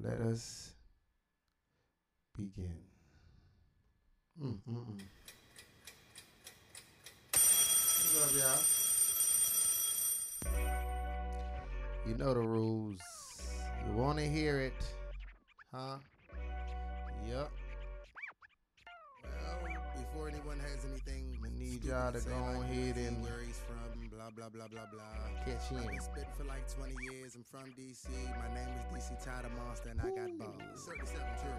Let us begin. What's up, y'all? You know the rules. You want to hear it, huh? Yup. Well, before anyone has anything, I need y'all to go ahead and where he's from, blah, blah, blah, blah, blah. Catch in. I've been spitting for like 20 years. I'm from D.C. My name is D.C. Tyler Monster, and I got balls. 37 period.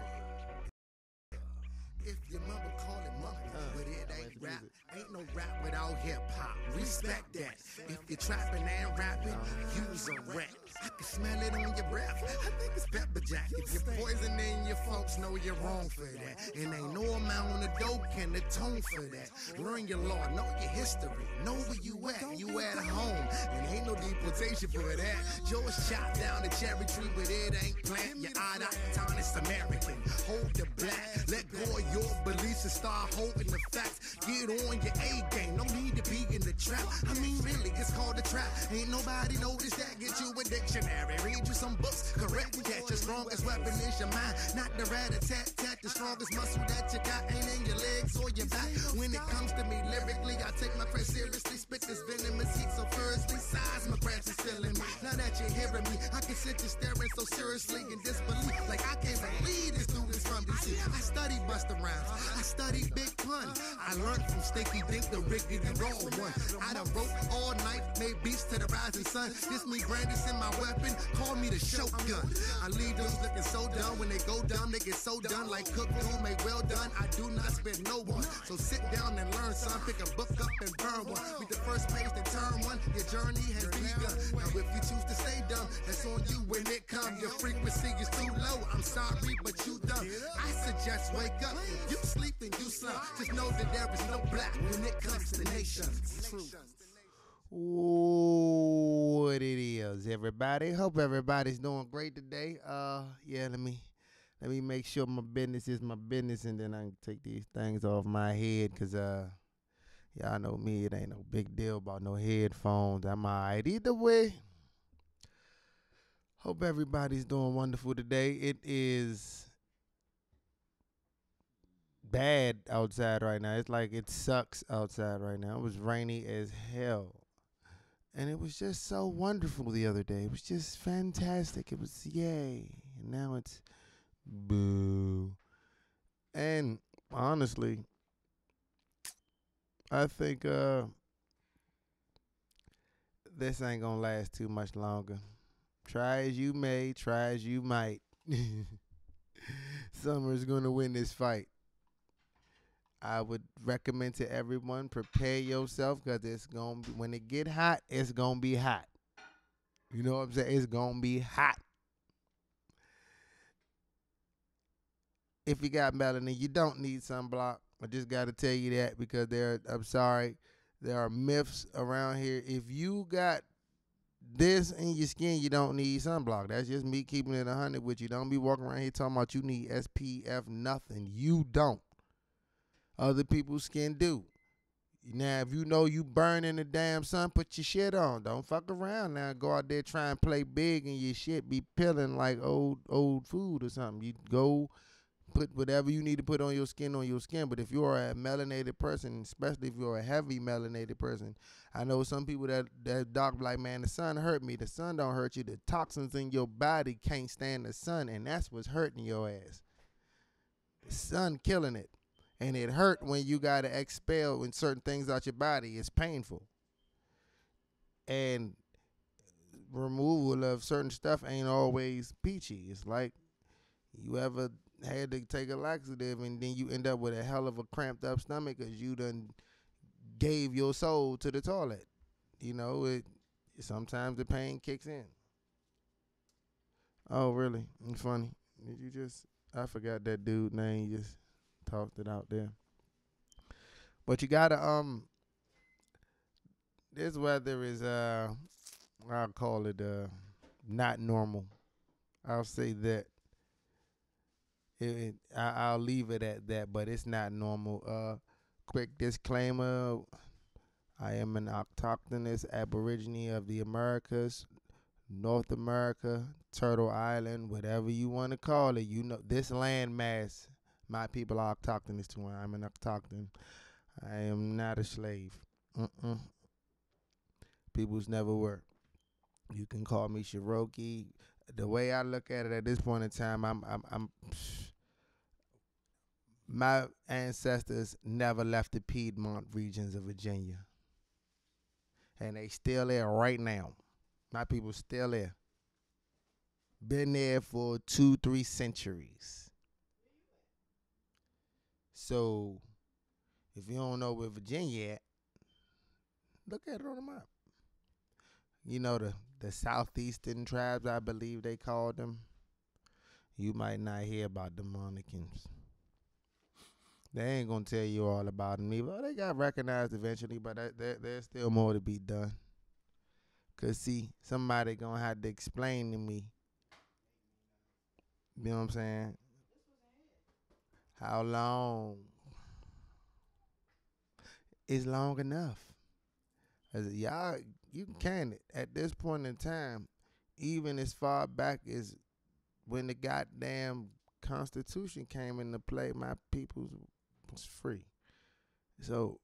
If your mama call it mumble, but it ain't rap. Ain't no rap without hip-hop. Respect that. If you're trapping and rapping, use a rap. I can smell it on your breath. I think it's pepper jack. If you're poisoning your folks, know you're wrong for that. And ain't no amount on the dope can atone for that. Learn your law, know your history. Know where you at. You at home. And ain't no deportation for that. Yours chopped down the cherry tree, but it ain't plant. Your autochthonous American. Hold the black. Let go of your beliefs and start holding the facts. Get on your A game, no need to be in the trap. I mean, really, it's called a trap. Ain't nobody notice that. Get you a dictionary, read you some books, correct and catch. Your strongest weapon is your mind, not the rat-a-tat-tat. The strongest muscle that you got ain't in your legs or your back. When it comes to me lyrically, I take my craft seriously. Spit this venomous heat so furiously. Seismograph is filling me. Now that you're hearing me, I can sit you staring so seriously in disbelief. Like I can't believe this dude is from DC. I study Busta Rhymes, I study Big Pun. I learned from Stinky Dink, the riggedy raw one. I done wrote all night, made beats to the rising sun. This me Brandis in my weapon, call me the shotgun. I leave those looking so dumb. When they go dumb, they get so done. Like cook food, make well done. I do not spare no one. So sit down and learn, son. Pick a book up and burn one. Read the first page, then turn one. Your journey has begun. Now if you choose to stay dumb, that's on you when it comes. Your frequency is too low. I'm sorry, but you dumb. I suggest wake up. If you sleep, then you slump. Just know that there is no black when it comes to nations. True. What it is, everybody. Hope everybody's doing great today. Yeah, let me make sure my business is my business, and then I can take these things off my head, cause y'all know me, it ain't no big deal about no headphones. I'm alright either way. Hope everybody's doing wonderful today. It is bad outside right now. It's like it sucks outside right now. It was rainy as hell. And it was just so wonderful the other day. It was just fantastic. It was yay. And now it's boo. And honestly, I think this ain't gonna last too much longer. Try as you may, try as you might. Summer's gonna win this fight. I would recommend to everyone, prepare yourself, because it's going to be, when it get hot, it's going to be hot. You know what I'm saying? It's going to be hot. If you got melanin, you don't need sunblock. I just got to tell you that, because I'm sorry, there are myths around here. If you got this in your skin, you don't need sunblock. That's just me keeping it 100 with you. Don't be walking around here talking about you need SPF nothing. You don't. Other people's skin do. Now, if you know you burn in the damn sun, put your shit on. Don't fuck around now. Go out there try and play big and your shit be peeling like old food or something. You go put whatever you need to put on your skin. But if you're a melanated person, especially if you're a heavy melanated person, I know some people that dark like, man, the sun hurt me. The sun don't hurt you. The toxins in your body can't stand the sun, and that's what's hurting your ass. The sun killing it. And it hurt when you got to expel when certain things out your body. It's painful. And removal of certain stuff ain't always peachy. It's like you ever had to take a laxative and then you end up with a hell of a cramped up stomach because you done gave your soul to the toilet. You know, sometimes the pain kicks in. Oh, really? It's funny. I forgot that dude's name. You just talked it out there. But you gotta this weather is I'll call it not normal. I'll say that. I'll leave it at that, but it's not normal. Quick disclaimer, I am an autochthonous aborigine of the Americas, North America, Turtle Island, whatever you want to call it. You know, this landmass, my people are Octoctonists too. I'm an Octocton. I am not a slave. Mm-mm. Peoples never were. You can call me Cherokee. The way I look at it at this point in time, my ancestors never left the Piedmont regions of Virginia, and they still there right now. My people still there. Been there for 2-3 centuries. So if you don't know where Virginia at, look at it on the map. You know the southeastern tribes, I believe they called them. You might not hear about the Monicans. They ain't gonna tell you all about them either. They got recognized eventually, but there's still more to be done. Cause see, somebody gonna have to explain to me. You know what I'm saying? How long is long enough? As y'all, you can it at this point in time, even as far back as when the goddamn Constitution came into play, my people was free. So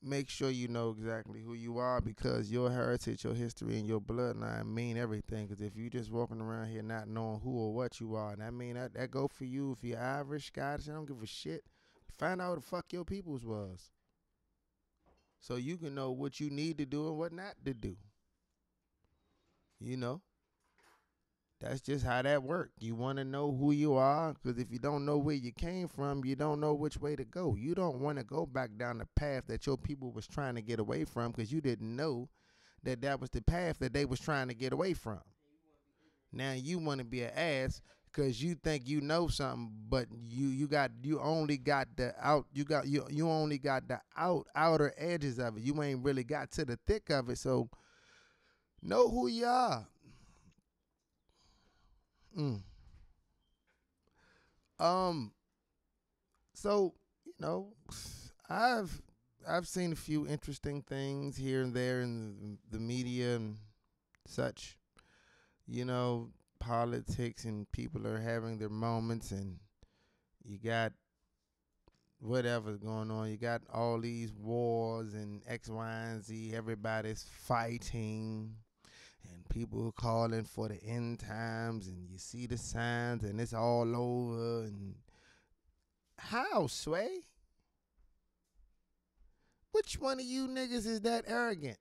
make sure you know exactly who you are, because your heritage, your history, and your bloodline mean everything. Because if you just walking around here not knowing who or what you are, and I mean that go for you if you're Irish, Scottish, I don't give a shit. Find out who the fuck your peoples was, so you can know what you need to do and what not to do. You know, that's just how that works. You want to know who you are, because if you don't know where you came from, you don't know which way to go. You don't want to go back down the path that your people was trying to get away from, because you didn't know that that was the path that they was trying to get away from. Now you want to be an ass because you think you know something, but you only got the outer edges of it. You ain't really got to the thick of it. So know who you are. So you know, I've seen a few interesting things here and there in the media and such. You know, politics, and people are having their moments, and you got whatever's going on. You got all these wars and X, Y, and Z. Everybody's fighting, and people are calling for the end times, and you see the signs, and it's all over. And how, Sway? Which one of you niggas is that arrogant?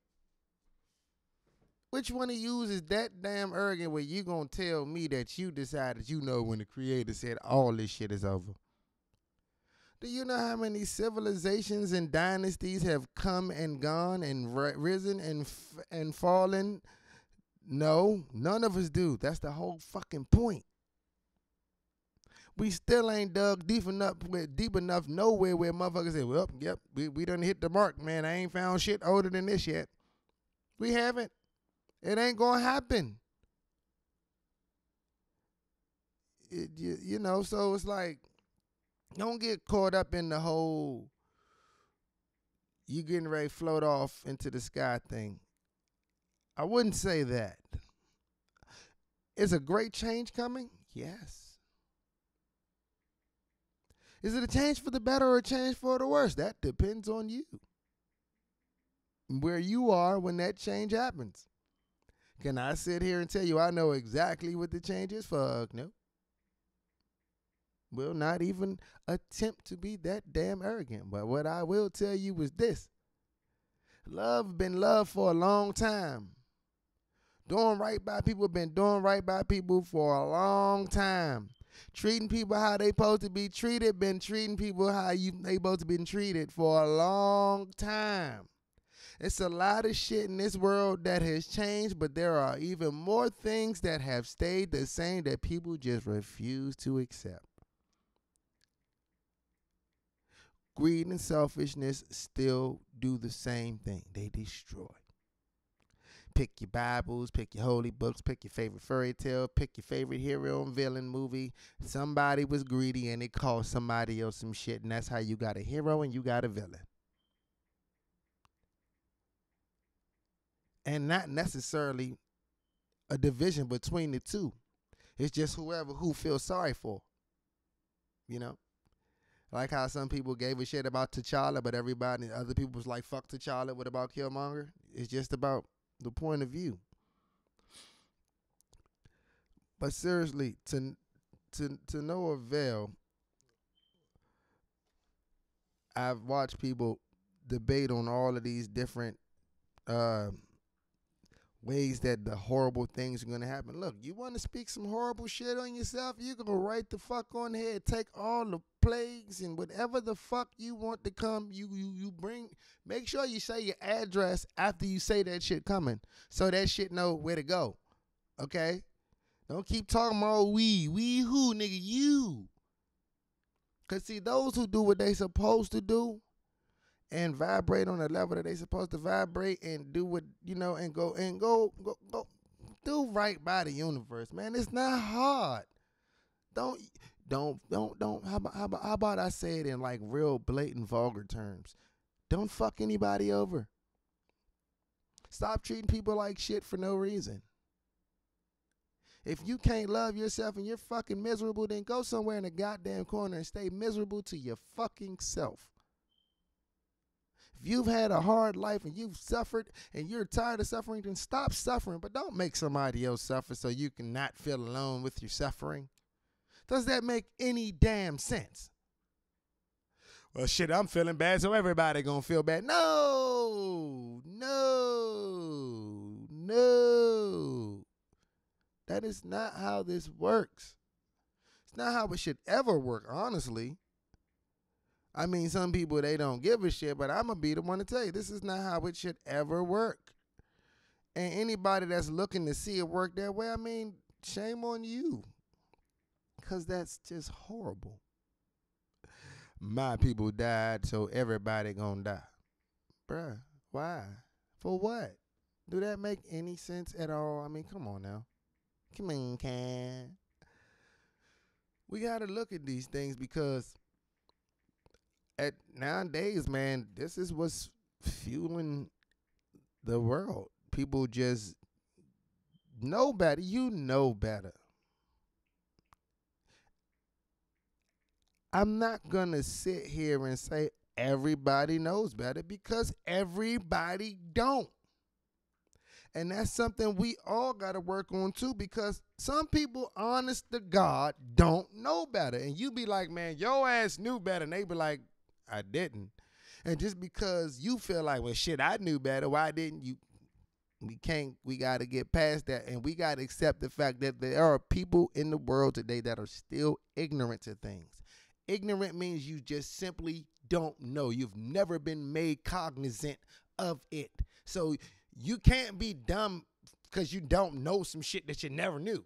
Which one of you is that damn arrogant where you gonna tell me that you decided you know when the creator said all this shit is over? Do you know how many civilizations and dynasties have come and gone and risen and fallen? No, none of us do. That's the whole fucking point. We still ain't dug deep enough nowhere where motherfuckers say, well, yep, we done hit the mark, man. I ain't found shit older than this yet. We haven't. It ain't gonna happen. You know, so it's like, don't get caught up in the whole you getting ready to float off into the sky thing. I wouldn't say that. Is a great change coming? Yes. Is it a change for the better or a change for the worse? That depends on you. Where you are when that change happens. Can I sit here and tell you I know exactly what the change is? Fuck no. Will not even attempt to be that damn arrogant. But what I will tell you is this. Love been love for a long time. Doing right by people been doing right by people for a long time. Treating people how they supposed to be treated, been treating people how they supposed to be treated for a long time. It's a lot of shit in this world that has changed, but there are even more things that have stayed the same that people just refuse to accept. Greed and selfishness still do the same thing. They destroy. Pick your Bibles, pick your holy books, pick your favorite fairy tale, pick your favorite hero and villain movie. Somebody was greedy and it cost somebody else some shit, and that's how you got a hero and you got a villain. And not necessarily a division between the two. It's just who feels sorry for. You know? Like how some people gave a shit about T'Challa, but other people was like, fuck T'Challa, what about Killmonger? It's just about the point of view. But seriously, to no avail, I've watched people debate on all of these different ways that the horrible things are going to happen. Look, you want to speak some horrible shit on yourself, you go right the fuck on ahead. Take all the plagues and whatever the fuck you want to come, you bring. Make sure you say your address after you say that shit coming, so that shit know where to go. Okay? Don't keep talking about we who, nigga, you. Because see, those who do what they supposed to do and vibrate on the level that they supposed to vibrate and do what, you know, and go do right by the universe, man. It's not hard. Don't how about I say it in like real blatant vulgar terms? Don't fuck anybody over. Stop treating people like shit for no reason. If you can't love yourself and you're fucking miserable, then go somewhere in a goddamn corner and stay miserable to your fucking self. If you've had a hard life and you've suffered and you're tired of suffering, then stop suffering. But don't make somebody else suffer so you can not feel alone with your suffering. Does that make any damn sense? Well, shit, I'm feeling bad, so everybody gonna feel bad. No. That is not how this works. It's not how it should ever work, honestly. I mean, some people, they don't give a shit, but I'm going to be the one to tell you, this is not how it should ever work. And anybody that's looking to see it work that way, I mean, shame on you. Because that's just horrible. My people died, so everybody gonna die. Bruh, why? For what? Do that make any sense at all? I mean, come on now. Come on, Ken. We got to look at these things because nowadays, man, this is what's fueling the world. People just know better. You know better. I'm not going to sit here and say everybody knows better because everybody don't. And that's something we all got to work on too, because some people, honest to God, don't know better. And you be like, man, your ass knew better. And they be like, I didn't. And just because you feel like, well, shit, I knew better, why didn't you? We got to get past that. And we got to accept the fact that there are people in the world today that are still ignorant to things. Ignorant means you just simply don't know. You've never been made cognizant of it. So you can't be dumb because you don't know some shit that you never knew.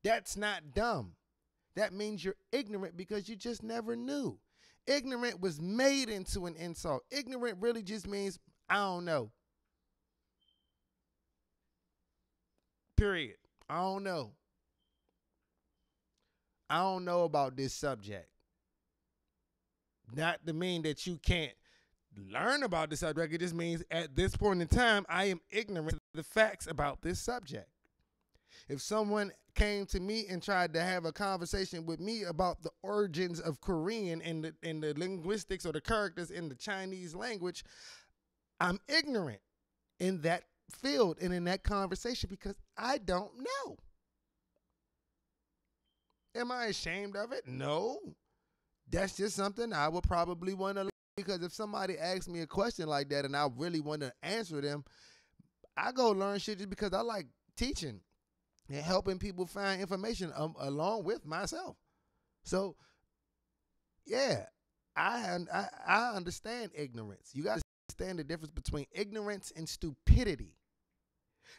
That's not dumb. That means you're ignorant because you just never knew. Ignorant was made into an insult. Ignorant really just means I don't know. Period. I don't know. I don't know about this subject. Not to mean that you can't learn about the subject. It just means at this point in time, I am ignorant of the facts about this subject. If someone came to me and tried to have a conversation with me about the origins of Korean and the linguistics or the characters in the Chinese language, I'm ignorant in that field and in that conversation because I don't know. Am I ashamed of it? No. That's just something I would probably want to learn, because if somebody asks me a question like that and I really want to answer them, I go learn shit just because I like teaching and helping people find information along with myself. So, yeah, I understand ignorance. You got to understand the difference between ignorance and stupidity.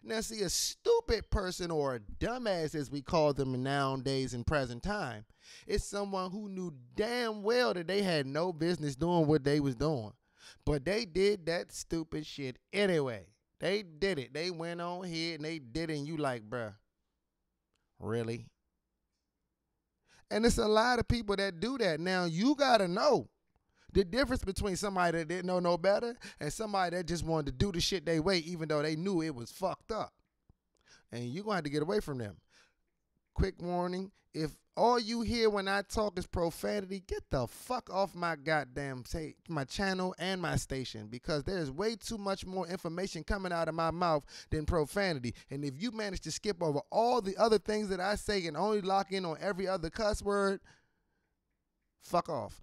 Now, see, a stupid person, or a dumbass as we call them nowadays in present time, is someone who knew damn well that they had no business doing what they was doing. But they did that stupid shit anyway. They did it. They went on here and they did it, and you like, bruh, really? And it's a lot of people that do that. Now, you got to know the difference between somebody that didn't know no better and somebody that just wanted to do the shit they way even though they knew it was fucked up. and you're going to have to get away from them. Quick warning, if all you hear when I talk is profanity, get the fuck off my goddamn my channel and my station, because there's way too much more information coming out of my mouth than profanity. And if you manage to skip over all the other things that I say and only lock in on every other cuss word, fuck off.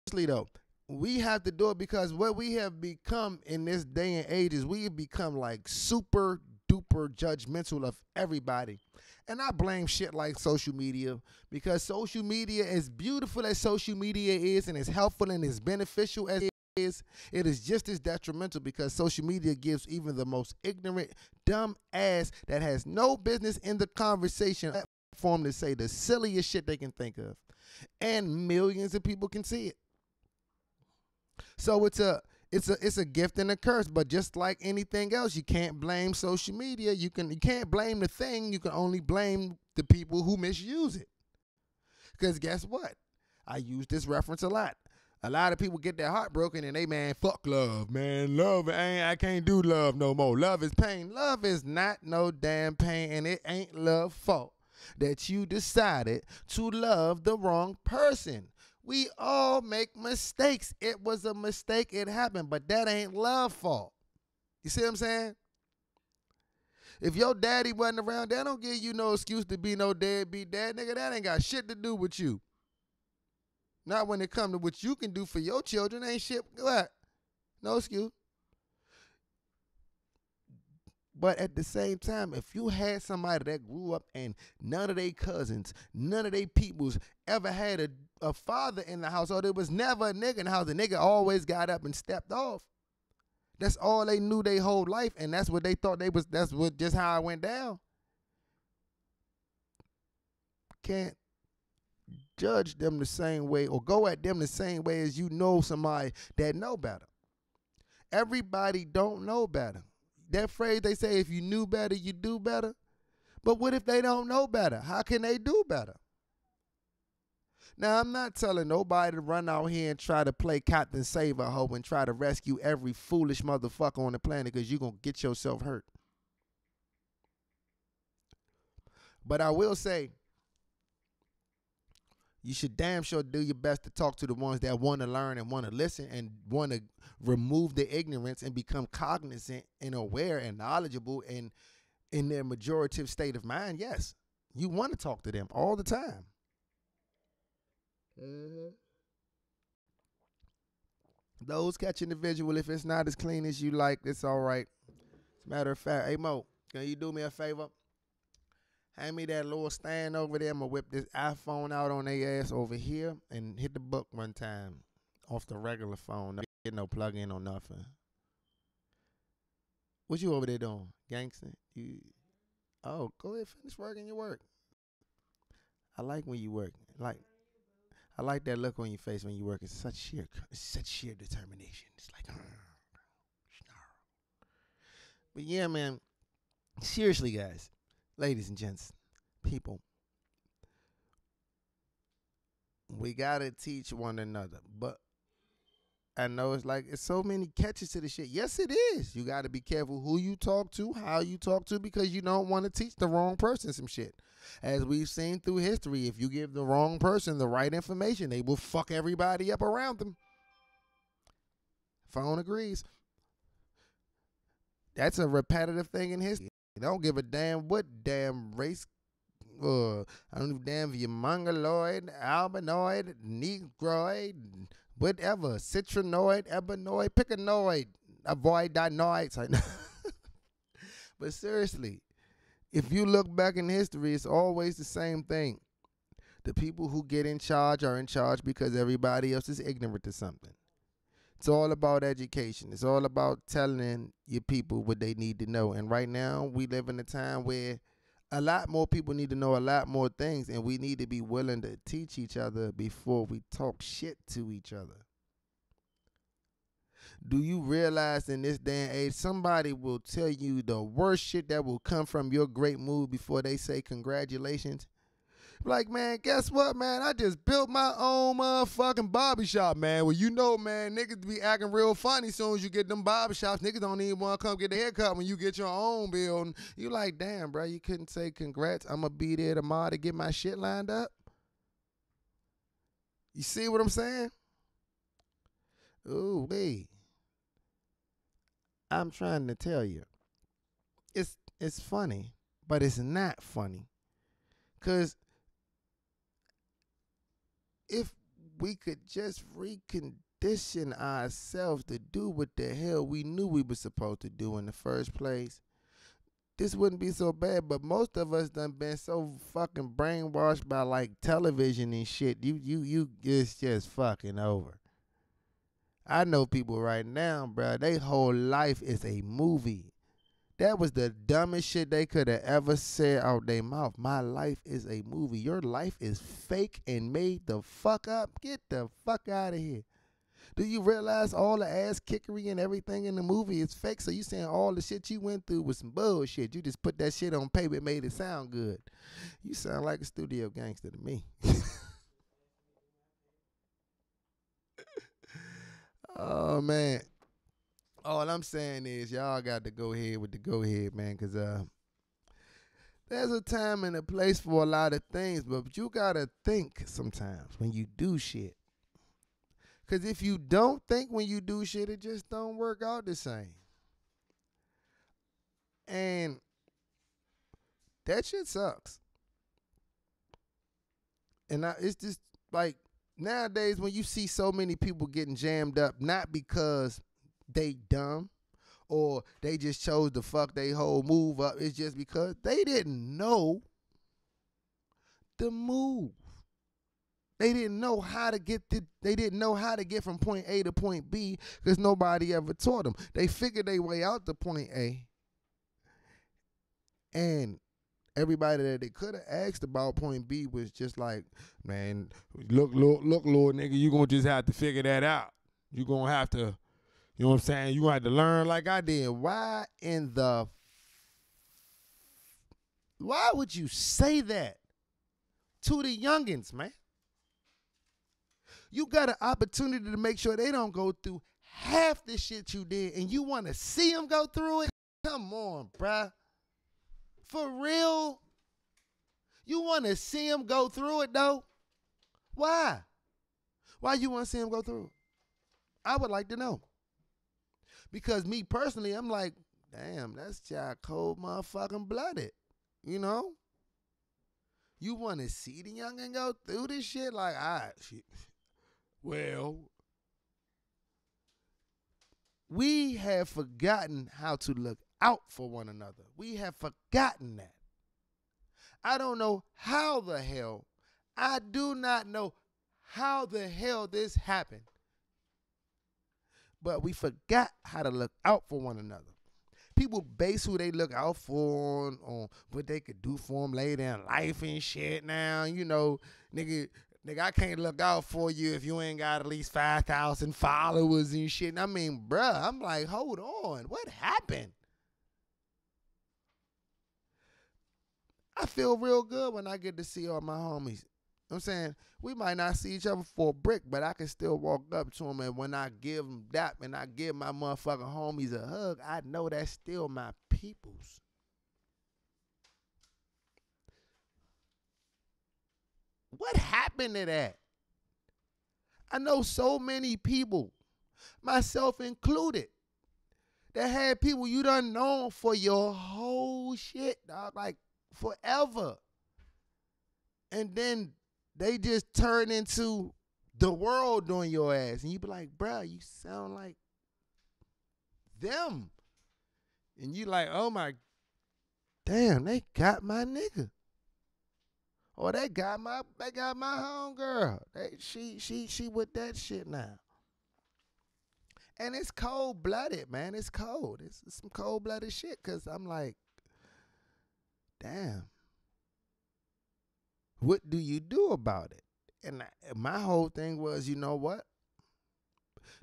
Seriously though, we have to do it, because what we have become in this day and age is we have become like super duper judgmental of everybody. And I blame shit like social media, because social media, as beautiful as social media is and as helpful and as beneficial as it is just as detrimental, because social media gives even the most ignorant, dumb ass that has no business in the conversation platform to say the silliest shit they can think of. And millions of people can see it. So it's a gift and a curse, but just like anything else, you can't blame social media. You can't blame the thing. You can only blame the people who misuse it. Because guess what? I use this reference a lot. A lot of people get their heart broken and they, man, fuck love, man. Love, I can't do love no more. Love is pain. Love is not no damn pain, and it ain't love's fault that you decided to love the wrong person. We all make mistakes. It was a mistake. It happened, but that ain't love's fault. You see what I'm saying? If your daddy wasn't around, that don't give you no excuse to be no deadbeat dad. Nigga, that ain't got shit to do with you. Not when it comes to what you can do for your children. Ain't shit. What? No excuse. But at the same time, if you had somebody that grew up and none of their cousins, none of their peoples ever had a father in the house, or there was never a nigga in the house, the nigga always got up and stepped off. That's all they knew their whole life, and that's what they thought that's what just how it went down. Can't judge them the same way or go at them the same way as you know somebody that know better. Everybody don't know better. That phrase they say, if you knew better, you do better. But what if they don't know better? How can they do better? Now, I'm not telling nobody to run out here and try to play Captain Save-A-Ho and try to rescue every foolish motherfucker on the planet, because you're going to get yourself hurt. But I will say, you should damn sure do your best to talk to the ones that want to learn and want to listen and want to remove the ignorance and become cognizant and aware and knowledgeable and in their majorative state of mind. Yes, you want to talk to them all the time. Those catching the visual, if it's not as clean as you like, it's all right. As a matter of fact, hey Mo, can you do me a favor? Hand me that little stand over there. I'm going to whip this iPhone out on their ass over here and hit the book one time off the regular phone. No, get no plug-in or nothing. What you over there doing, gangster? Oh, go ahead, finish working your work. I like when you work. I like that look on your face when you work. It's such sheer determination. It's like, snarl. But yeah, man, seriously, guys. Ladies and gents, people, we got to teach one another. But I know it's so many catches to the shit. Yes, it is. You got to be careful who you talk to, how you talk to, because you don't want to teach the wrong person some shit. As we've seen through history, if you give the wrong person the right information, they will fuck everybody up around them. Phone agrees. That's a repetitive thing in history. I don't give a damn what damn race, I don't give a damn if you're mongoloid, albinoid, negroid, whatever, citrinoid, ebenoid, piconoid, avoid dinoids. But seriously, if you look back in history, it's always the same thing. The people who get in charge are in charge because everybody else is ignorant to something. It's all about education. It's all about telling your people what they need to know. And right now, we live in a time where a lot more people need to know a lot more things, and we need to be willing to teach each other before we talk shit to each other. Do you realize in this day and age, somebody will tell you the worst shit that will come from your great move before they say congratulations? Like, man, guess what, man? I just built my own motherfucking barbershop, man. Well, you know, man, niggas be acting real funny as soon as you get them barbershops. Niggas don't even want to come get a haircut when you get your own building. You like, damn, bro, you couldn't say congrats. I'm going to be there tomorrow to get my shit lined up. You see what I'm saying? Ooh, wait. I'm trying to tell you. It's funny, but it's not funny. Because if we could just recondition ourselves to do what the hell we knew we were supposed to do in the first place, this wouldn't be so bad. But most of us done been so fucking brainwashed by like television and shit. You it's just fucking over. I know people right now, bro, they whole life is a movie. That was the dumbest shit they could have ever said out their mouth. My life is a movie. Your life is fake and made the fuck up. Get the fuck out of here. Do you realize all the ass kickery and everything in the movie is fake? So you saying all the shit you went through was some bullshit. You just put that shit on paper and made it sound good. You sound like a studio gangster to me. Oh, man. All I'm saying is y'all got to go ahead with the go ahead, man, because there's a time and a place for a lot of things, but you got to think sometimes when you do shit. Because if you don't think when you do shit, it just don't work out the same. And that shit sucks. And it's just like nowadays when you see so many people getting jammed up, not because they dumb or they just chose to fuck they whole move up. It's just because they didn't know the move. They didn't know how to get from point A to point B because nobody ever taught them. They figured their way out to point A, and everybody that they could have asked about point B was just like, man, look, Lord, nigga, you gonna just have to figure that out. You gonna have to. You know what I'm saying? You had to learn like I did. Why would you say that to the youngins, man? You got an opportunity to make sure they don't go through half the shit you did, and you want to see them go through it? Come on, bruh. For real? You want to see them go through it, though? Why? Why you want to see them go through it? I would like to know. Because me personally, I'm like, damn, that's child cold motherfucking blooded. You know? You want to see the youngin' go through this shit? Like, shit. Well, we have forgotten how to look out for one another. We have forgotten that. I don't know how the hell, I do not know how the hell this happened. But we forgot how to look out for one another. People base who they look out for on what they could do for them later in life and shit now. You know, nigga, I can't look out for you if you ain't got at least 5,000 followers and shit. And I mean, bruh, I'm like, hold on. What happened? I feel real good when I get to see all my homies. I'm saying we might not see each other for a brick, but I can still walk up to them, and when I give them that and I give my motherfucking homies a hug, I know that's still my peoples. What happened to that? I know so many people, myself included, that had people you done known for your whole shit, dog, like forever. And then they just turn into the world on your ass. And you be like, bro, you sound like them. And you like, oh my, damn, they got my nigga. Or they got my homegirl. She with that shit now. And it's cold-blooded, man. It's cold. It's some cold-blooded shit. Because I'm like, damn. What do you do about it? And my whole thing was, you know what?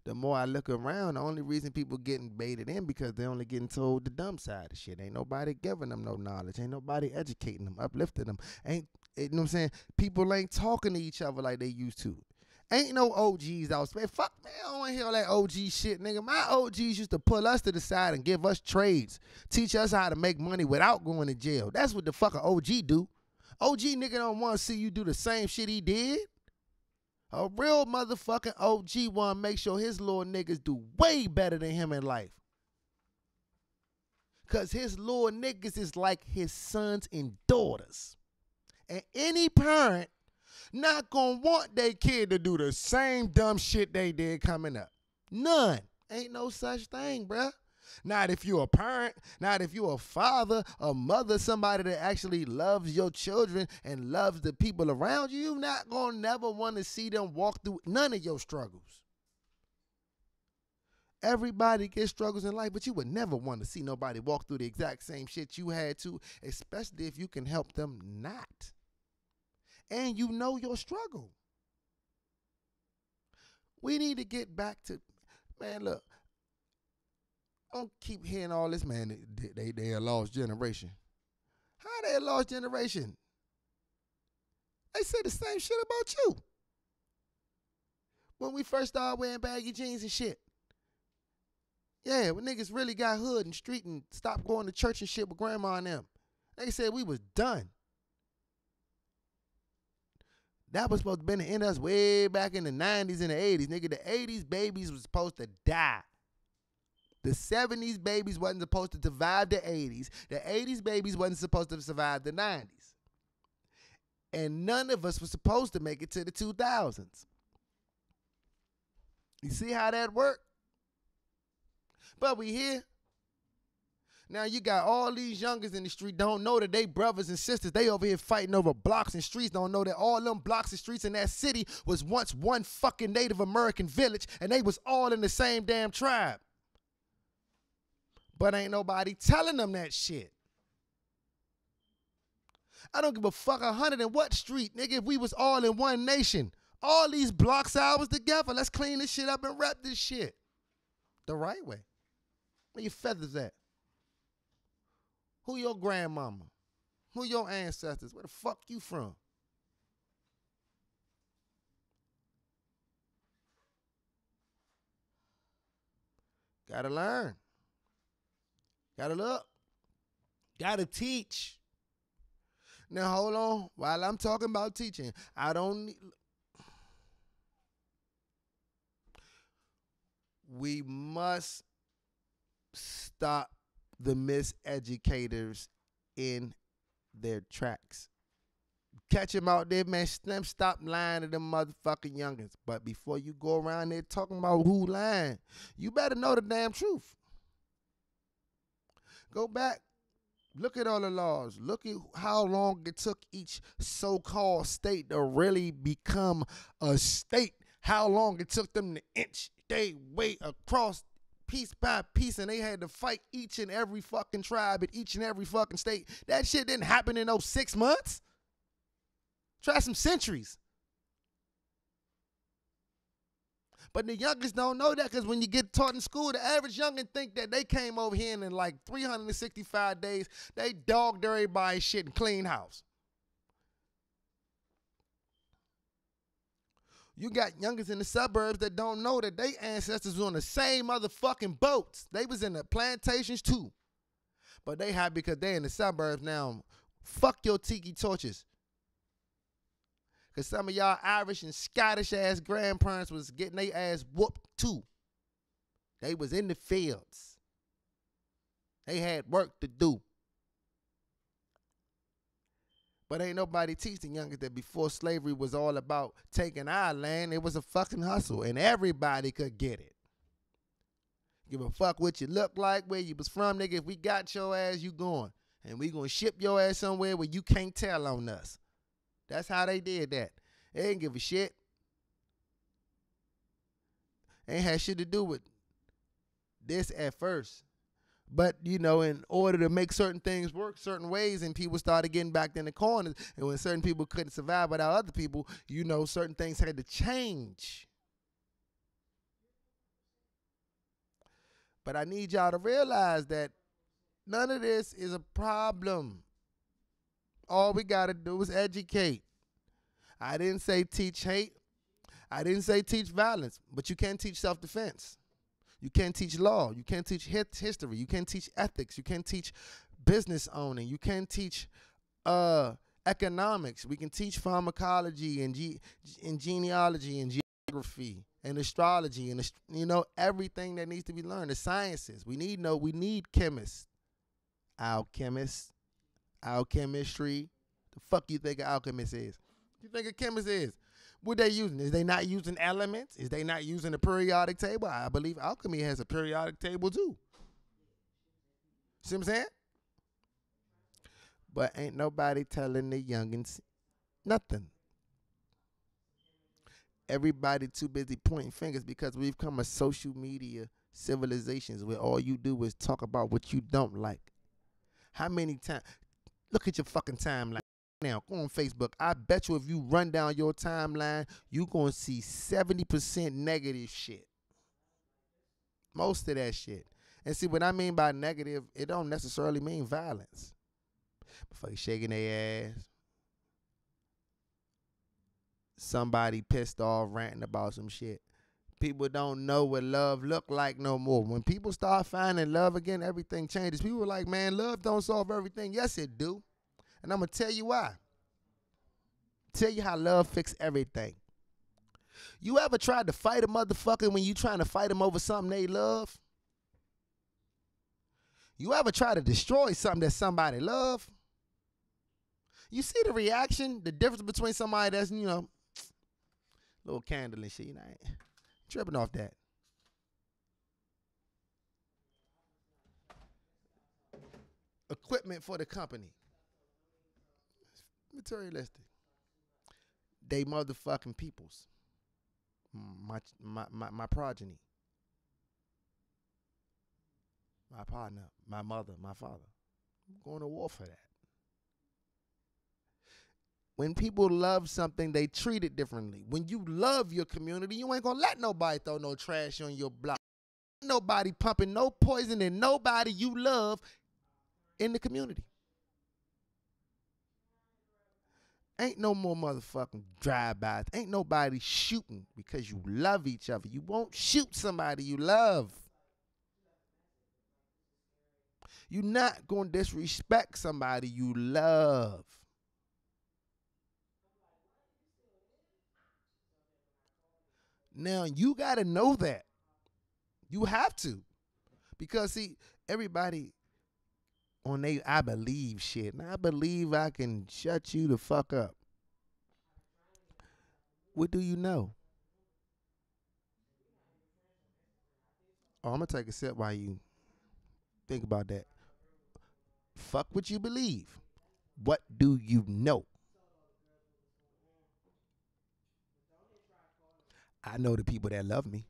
The more I look around, the only reason people getting baited in because they only getting told the dumb side of shit. Ain't nobody giving them no knowledge. Ain't nobody educating them, uplifting them. Ain't You know what I'm saying? People ain't talking to each other like they used to. Ain't no OGs out. Man, fuck, man, I don't want to hear all that OG shit, nigga. My OGs used to pull us to the side and give us trades, teach us how to make money without going to jail. That's what the fuck an OG do. OG nigga don't want to see you do the same shit he did. A real motherfucking OG want to make sure his little niggas do way better than him in life. Because his little niggas is like his sons and daughters. And any parent not gonna want their kid to do the same dumb shit they did coming up. None. Ain't no such thing, bruh. Not if you're a parent, not if you're a father, a mother, somebody that actually loves your children and loves the people around you. You're not gonna never want to see them walk through none of your struggles. Everybody gets struggles in life, but you would never want to see nobody walk through the exact same shit you had to, especially if you can help them not. And you know your struggle. We need to get back to, man, look, I don't keep hearing all this, man, they a lost generation. How they a lost generation? They say the same shit about you. When we first started wearing baggy jeans and shit. Yeah, when niggas really got hood and street and stopped going to church and shit with grandma and them. They said we was done. That was supposed to be in us way back in the 90s and the 80s. Nigga, the 80s babies was supposed to die. The 70s babies wasn't supposed to survive the 80s. The 80s babies wasn't supposed to survive the 90s. And none of us was supposed to make it to the 2000s. You see how that worked? But we here. Now you got all these youngers in the street don't know that they brothers and sisters. They over here fighting over blocks and streets. Don't know that all them blocks and streets in that city was once one fucking Native American village and they was all in the same damn tribe. But ain't nobody telling them that shit. I don't give a fuck 100 in what street, nigga, if we was all in one nation. All these blocks hours together. Let's clean this shit up and rep this shit the right way. Where your feathers at? Who your grandmama? Who your ancestors? Where the fuck you from? Gotta learn. Gotta look. Gotta teach. Now hold on. While I'm talking about teaching, I don't need... We must stop the miseducators in their tracks. Catch them out there, man. Stop lying to them motherfucking youngins. But before you go around there talking about who lying, you better know the damn truth. Go back. Look at all the laws. Look at how long it took each so-called state to really become a state. How long it took them to inch their way across piece by piece, and they had to fight each and every fucking tribe in each and every fucking state. That shit didn't happen in those 6 months. Try some centuries. But the youngest don't know that, because when you get taught in school, the average youngin think that they came over here and in like 365 days, they dogged everybody's shit and clean house. You got youngins in the suburbs that don't know that they ancestors was on the same motherfucking boats. They was in the plantations too. But they happy because they in the suburbs now. Fuck your tiki torches. Because some of y'all Irish and Scottish ass grandparents was getting their ass whooped too. They was in the fields. They had work to do. But ain't nobody teaching youngins that before slavery was all about taking our land, it was a fucking hustle, and everybody could get it. Give a fuck what you look like, where you was from, nigga. If we got your ass, you going. And we gonna ship your ass somewhere where you can't tell on us. That's how they did that. They didn't give a shit. Ain't had shit to do with this at first. But, you know, in order to make certain things work certain ways, and people started getting backed in the corners, and when certain people couldn't survive without other people, you know, certain things had to change. But I need y'all to realize that none of this is a problem. All we got to do is educate. I didn't say teach hate. I didn't say teach violence, but you can't teach self-defense. You can't teach law. You can't teach history. You can't teach ethics. You can't teach business owning. You can't teach economics. We can teach pharmacology and genealogy and geography and astrology and everything that needs to be learned. The sciences. We need chemists, alchemists, alchemistry. The fuck you think an alchemist is? You think a chemist is? What they using? Is they not using elements? Is they not using the periodic table? I believe alchemy has a periodic table too. See what I'm saying? But ain't nobody telling the youngins nothing. Everybody too busy pointing fingers because we've come a social media civilizations where all you do is talk about what you don't like. How many times? Look at your fucking timeline now. Go on Facebook. I bet you if you run down your timeline, you going to see 70% negative shit. Most of that shit. And see, what I mean by negative, it don't necessarily mean violence. Motherfuckers shaking their ass. Somebody pissed off ranting about some shit. People don't know what love look like no more. When people start finding love again, everything changes. People are like, man, love don't solve everything. Yes, it do. And I'm going to tell you why. Tell you how love fix everything. You ever tried to fight a motherfucker when you trying to fight him over something they love? You ever try to destroy something that somebody love? You see the reaction, the difference between somebody that's, little candle and shit, I ain't tripping off that. Equipment for the company. Materialistic. They motherfucking peoples. My progeny. My partner, my mother, my father. I'm going to war for that. When people love something, they treat it differently. When you love your community, you ain't going to let nobody throw no trash on your block. Nobody pumping no poison in nobody you love in the community. Ain't no more motherfucking drive-bys. Ain't nobody shooting because you love each other. You won't shoot somebody you love. You're not going to disrespect somebody you love. Now, you got to know that. You have to. Because, see, everybody on they I believe shit. And I believe I can shut you the fuck up. What do you know? Oh, I'm going to take a sip while you think about that. Fuck what you believe. What do you know? I know the people that love me.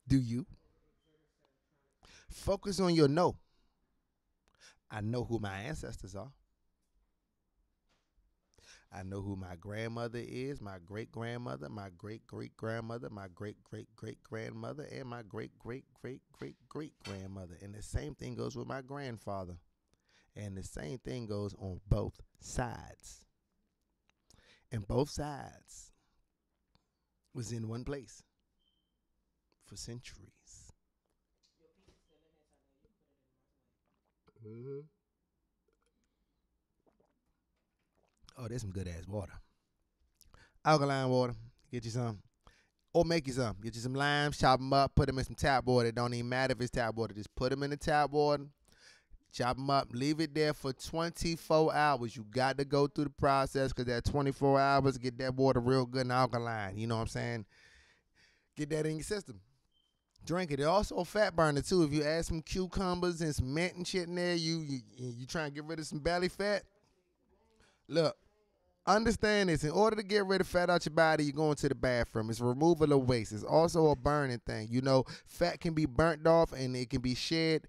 Do you? Focus on your no. I know who my ancestors are. I know who my grandmother is, my great-grandmother, my great-great-grandmother, my great-great-great-grandmother, and my great-great-great-great-great-grandmother. And the same thing goes with my grandfather. And the same thing goes on both sides. And both sides was in one place for centuries. Mm-hmm. Oh, there's some good ass water. Alkaline water. Get you some. Or make you some. Get you some limes, chop them up, put them in some tap water. It don't even matter if it's tap water. Just put them in the tap water, chop them up, leave it there for 24 hours. You got to go through the process because that 24 hours, get that water real good and alkaline. You know what I'm saying? Get that in your system. Drink it. It's also a fat burner, too. If you add some cucumbers and some mint and shit in there, you trying to get rid of some belly fat. Look, understand this. In order to get rid of fat out your body, you're going to the bathroom. It's removal of waste. It's also a burning thing. Fat can be burnt off and it can be shed.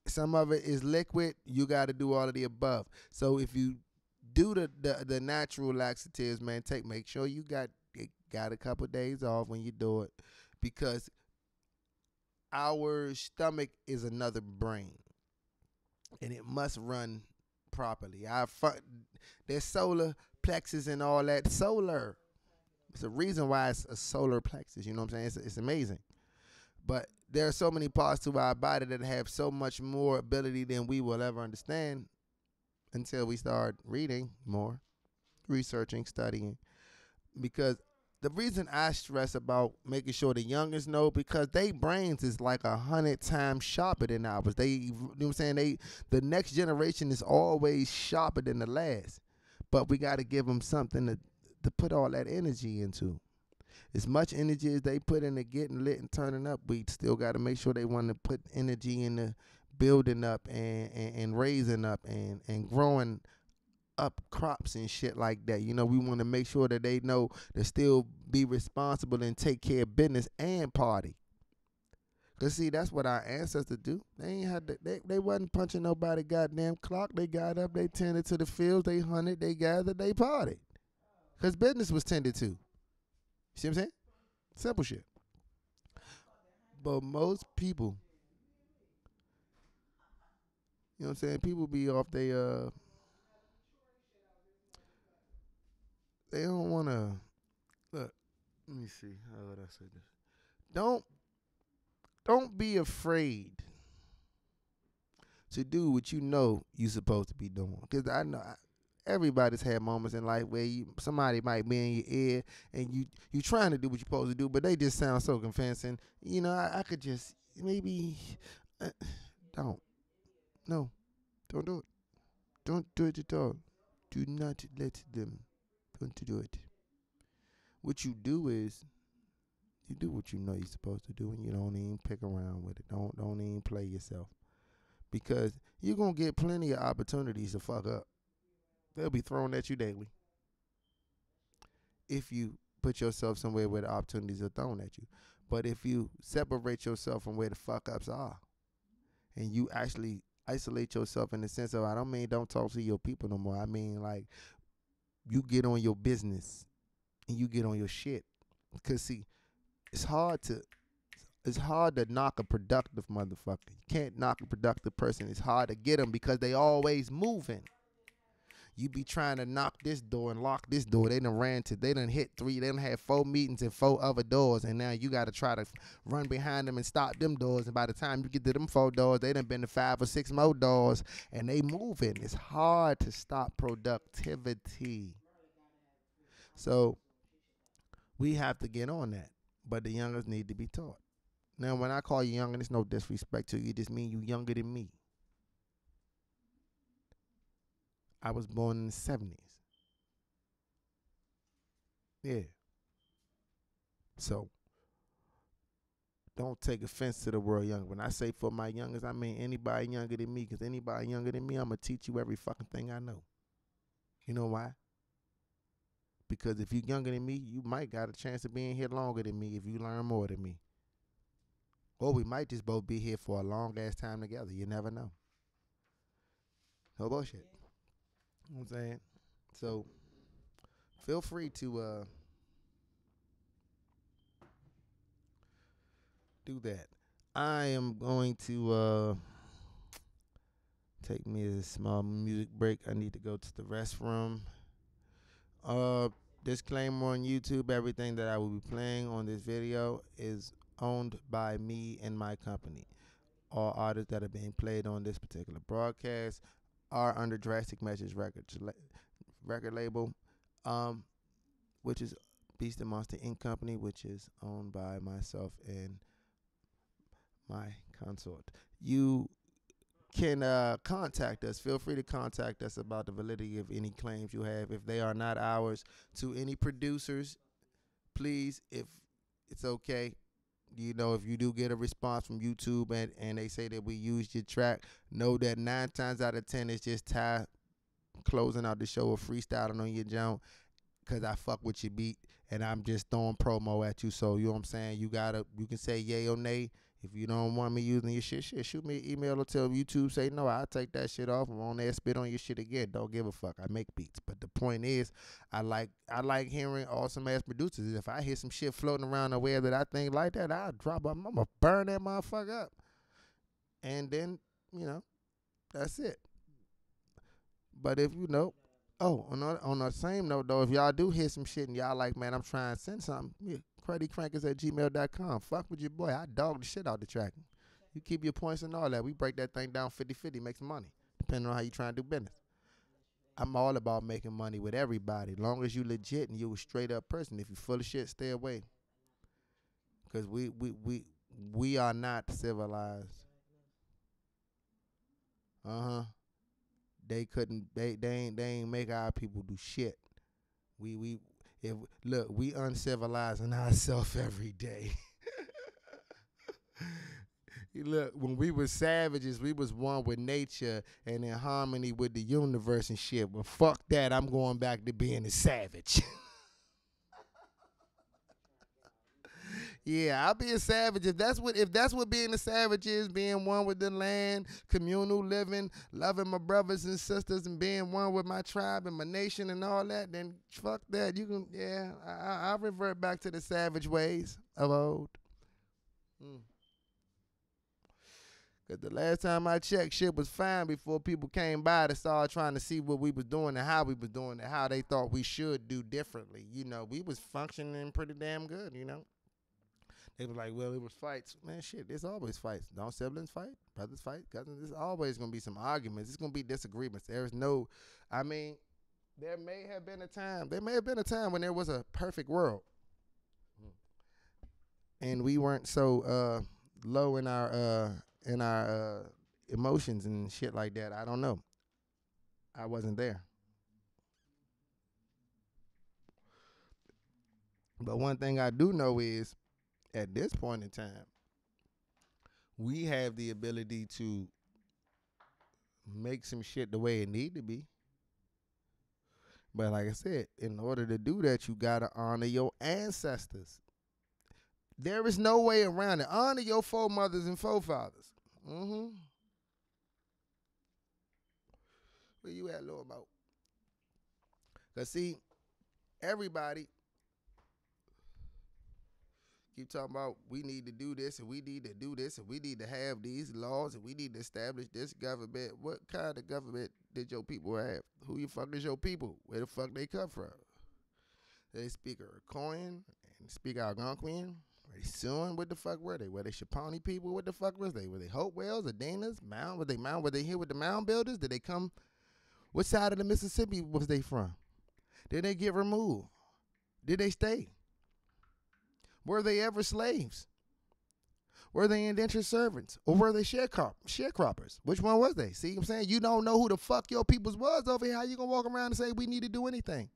Some of it is liquid. You got to do all of the above. So if you do the natural laxatives, man, make sure you got a couple days off when you do it, because our stomach is another brain, and it must run properly. There's solar plexus and all that. Solar. It's a reason why it's a solar plexus. You know what I'm saying? It's amazing. But there are so many parts to our body that have so much more ability than we will ever understand until we start reading more, researching, studying. Because the reason I stress about making sure the youngest know, because they brains is like 100 times sharper than ours. You know what I'm saying? The next generation is always sharper than the last. But we got to give them something to put all that energy into. As much energy as they put into getting lit and turning up, we still got to make sure they want to put energy into building up and raising up and growing up crops and shit like that. You know, we want to make sure that they know to still be responsible and take care of business and party. Cause see, that's what our ancestors do. They ain't had they wasn't punching nobody goddamn clock. They got up, they tended to the fields, they hunted, they gathered, they partied. Cause business was tended to. See what I'm saying? Simple shit. But most people, you know what I'm saying, people be off they don't wanna look, let me see. How would I say this? Don't be afraid to do what you know you're supposed to be doing. Because I know everybody's had moments in life where somebody might be in your ear and you trying to do what you're supposed to do, but they just sound so convincing. You know, I could just maybe don't. No, don't do it. Don't do it at all. Do not let them. Don't do it. What you do is you do what you know you're supposed to do, and you don't even pick around with it. Don't even play yourself, because you're gonna get plenty of opportunities to fuck up. They'll be thrown at you daily if you put yourself somewhere where the opportunities are thrown at you. But if you separate yourself from where the fuck ups are, and you actually isolate yourself in the sense of, I don't mean don't talk to your people no more. I mean like you get on your business and you get on your shit. Because see, it's hard to knock a productive motherfucker. You can't knock a productive person. It's hard to get them because they always moving. You be trying to knock this door and lock this door. They done hit 3. They done had 4 meetings and 4 other doors, and now you got to try to run behind them and stop them doors. And by the time you get to them 4 doors, they done been to 5 or 6 more doors, and they moving. It's hard to stop productivity. So we have to get on that, but the youngers need to be taught. Now, when I call you young, and it's no disrespect to you, it just mean you younger than me. I was born in the 70s. Yeah. So, don't take offense to the word young. When I say for my youngest, I mean anybody younger than me, because anybody younger than me, I'm going to teach you every fucking thing I know. You know why? Because if you're younger than me, you might got a chance of being here longer than me if you learn more than me. Or we might just both be here for a long-ass time together. You never know. No bullshit. You know what I'm saying? So, feel free to do that. I am going to take me a small music break. I need to go to the restroom. Disclaimer on YouTube, everything that I will be playing on this video is owned by me and my company. All artists that are being played on this particular broadcast are under Drastic Measures record label, which is Beast and Monster Inc. Company, which is owned by myself and my consort. You can contact us. Feel free to contact us about the validity of any claims you have. If they are not ours, to any producers, please, if it's okay, you know, if you do get a response from YouTube and they say that we used your track, know that 9 times out of 10 it's just Ty closing out the show or freestyling on your jump, because I fuck with your beat and I'm just throwing promo at you. So you know what I'm saying, you can say yay or nay. If you don't want me using your shit, shoot me an email or tell YouTube, say no, I'll take that shit off. I'm on there, spit on your shit again. Don't give a fuck. I make beats. But the point is, I like hearing awesome ass producers. If I hear some shit floating around the web that I think like that, I'll drop up. I'm gonna burn that motherfucker up. And then, that's it. But if on the same note though, if y'all do hear some shit and y'all like, man, I'm trying to send something, cruddycrankers@gmail.com. Fuck with your boy. I dog the shit out the track. You keep your points and all that. We break that thing down 50-50, make some money, depending on how you trying to do business. I'm all about making money with everybody, long as you legit and you a straight up person. If you full of shit, stay away. Because we are not civilized. They ain't make our people do shit. We uncivilizing ourselves every day. Look, when we was savages, we was one with nature and in harmony with the universe and shit. Well, fuck that. I'm going back to being a savage. Yeah, I'll be a savage. If that's what being a savage is, being one with the land, communal living, loving my brothers and sisters, and being one with my tribe and my nation and all that, then fuck that. You can, I'll revert back to the savage ways of old. Because the last time I checked, shit was fine before people came by to start trying to see what we was doing and how we was doing it, how they thought we should do differently. We was functioning pretty damn good, They was like, well, it was fights. Man, shit, there's always fights. Don't siblings fight? Brothers fight? Cousins? There's always going to be some arguments. There's going to be disagreements. There may have been a time when there was a perfect world. And we weren't so low in our emotions and shit like that. I don't know. I wasn't there. But one thing I do know is, at this point in time, we have the ability to make some shit the way it need to be. But like I said, in order to do that, you got to honor your ancestors. There is no way around it. Honor your foremothers and forefathers. Where you at, Lord Mo? Because see, everybody keep talking about we need to do this and we need to do this and we need to have these laws and we need to establish this government. What kind of government did your people have? Who the fuck is your people? Where the fuck they come from? They speak Iroquoian and speak Algonquian? Are they Siouan? What the fuck were they? Were they Shawnee people? What the fuck was they? Were they Hopewells or Danas? Mound? Were they here with the mound builders? Did they come? What side of the Mississippi was they from? Did they get removed? Did they stay? Were they ever slaves? Were they indentured servants? Or were they sharecroppers? Which one was they? See what I'm saying? You don't know who the fuck your peoples was over here. How you going to walk around and say we need to do anything?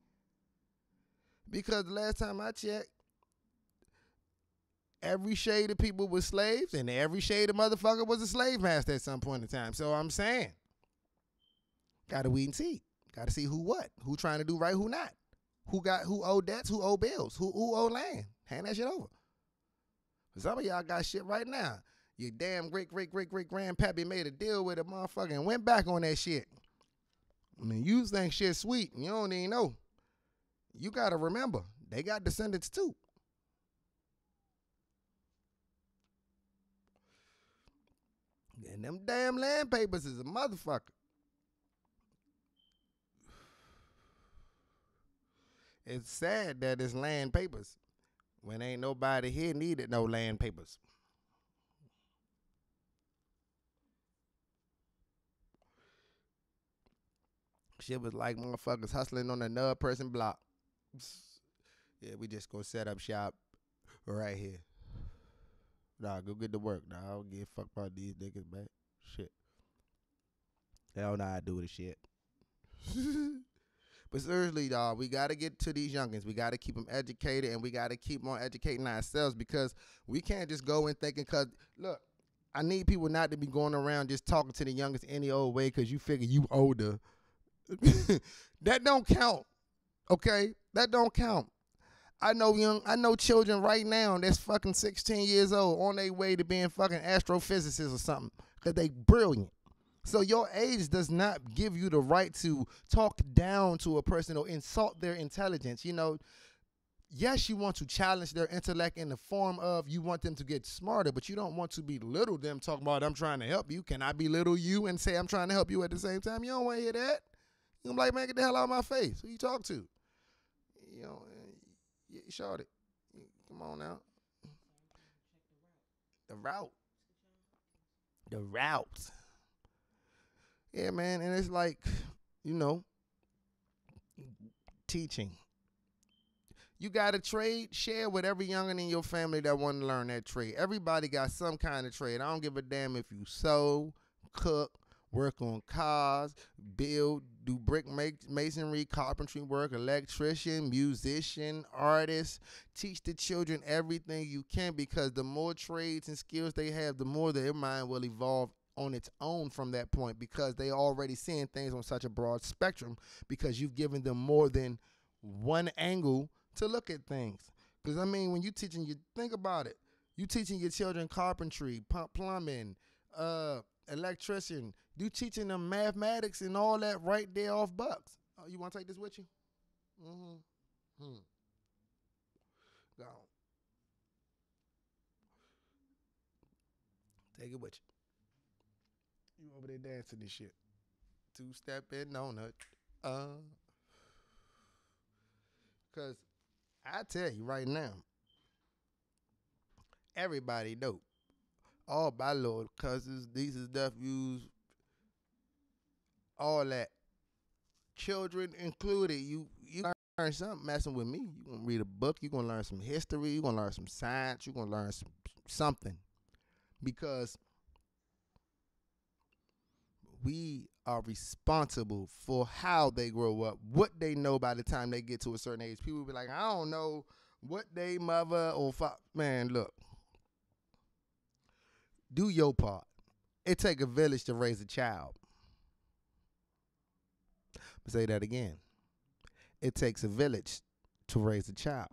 Because the last time I checked, every shade of people was slaves and every shade of motherfucker was a slave master at some point in time. So I'm saying, got to weed and see. Got to see who what. Who trying to do right, who not. Who owe debts, who owe bills, who owe land. Hand that shit over. Some of y'all got shit right now. Your damn great-great-great-great-grandpappy made a deal with a motherfucker and went back on that shit. I mean, you think shit's sweet and you don't even know. You got to remember, they got descendants too. And them damn land papers is a motherfucker. It's sad that it's land papers when ain't nobody here needed no land papers. Shit was like motherfuckers hustling on another person block. Yeah, we just gonna set up shop right here. Nah, go get to work. Nah, I don't give a fuck about these niggas, man. Shit. They don't know how to do the shit. But seriously, dawg, we got to get to these youngins. We got to keep them educated, and we got to keep on educating ourselves because we can't just go in thinking, because, look, I need people not to be going around just talking to the youngest any old way because you figure you older. That don't count, okay? That don't count. I know children right now that's fucking 16 years old on their way to being fucking astrophysicists or something because they brilliant. So your age does not give you the right to talk down to a person or insult their intelligence. You know, yes, you want to challenge their intellect in the form of you want them to get smarter, but you don't want to belittle them talking about I'm trying to help you. Can I belittle you and say I'm trying to help you at the same time? You don't want to hear that. You're like, man, get the hell out of my face. Who you talk to? You know, shorty. Come on now. The route. Yeah, man, and it's like, you know, teaching. You got a trade, share with every youngin' in your family that want to learn that trade. Everybody got some kind of trade. I don't give a damn if you sew, cook, work on cars, build, do brick masonry, carpentry work, electrician, musician, artist. Teach the children everything you can, because the more trades and skills they have, the more their mind will evolve on its own from that point, because they already seeing things on such a broad spectrum, because you've given them more than one angle to look at things. Because, I mean, when you teaching, you think about it. You teaching your children carpentry, plumbing, electrician. You teaching them mathematics and all that right there off bucks. Oh, you want to take this with you? Mm-hmm. Go on. Take it with you. You over there dancing this shit. Two-step in on it. Because I tell you right now, everybody dope. All my little cousins, nieces, nephews, all that. Children included. You learn something messing with me. You gonna read a book. You gonna learn some history. You gonna learn some science. You gonna learn something, because we are responsible for how they grow up, what they know by the time they get to a certain age. People be like, I don't know what they mother or father. Man, look, do your part. It take a village to raise a child. Say that again. It takes a village to raise a child,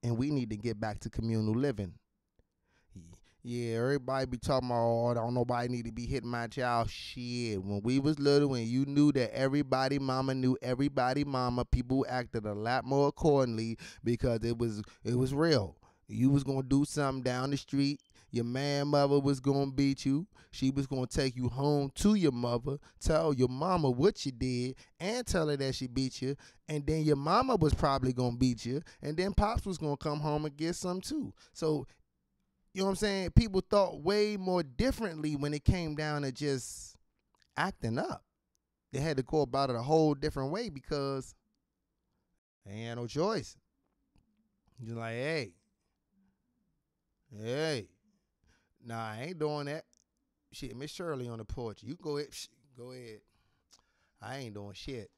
and we need to get back to communal living. Yeah, everybody be talking about, oh, don't nobody need to be hitting my child. Shit, when we was little and you knew that everybody mama knew everybody mama, people acted a lot more accordingly, because it was real. You was going to do something down the street, your mother was going to beat you. She was going to take you home to your mother, tell your mama what you did, and tell her that she beat you. And then your mama was probably going to beat you. And then Pops was going to come home and get some too. So, you know what I'm saying? People thought way more differently when it came down to just acting up. They had to go about it a whole different way, because they ain't had no choice. You're like, hey, nah, I ain't doing that. Shit, Miss Shirley on the porch. You go ahead. Go ahead. I ain't doing shit.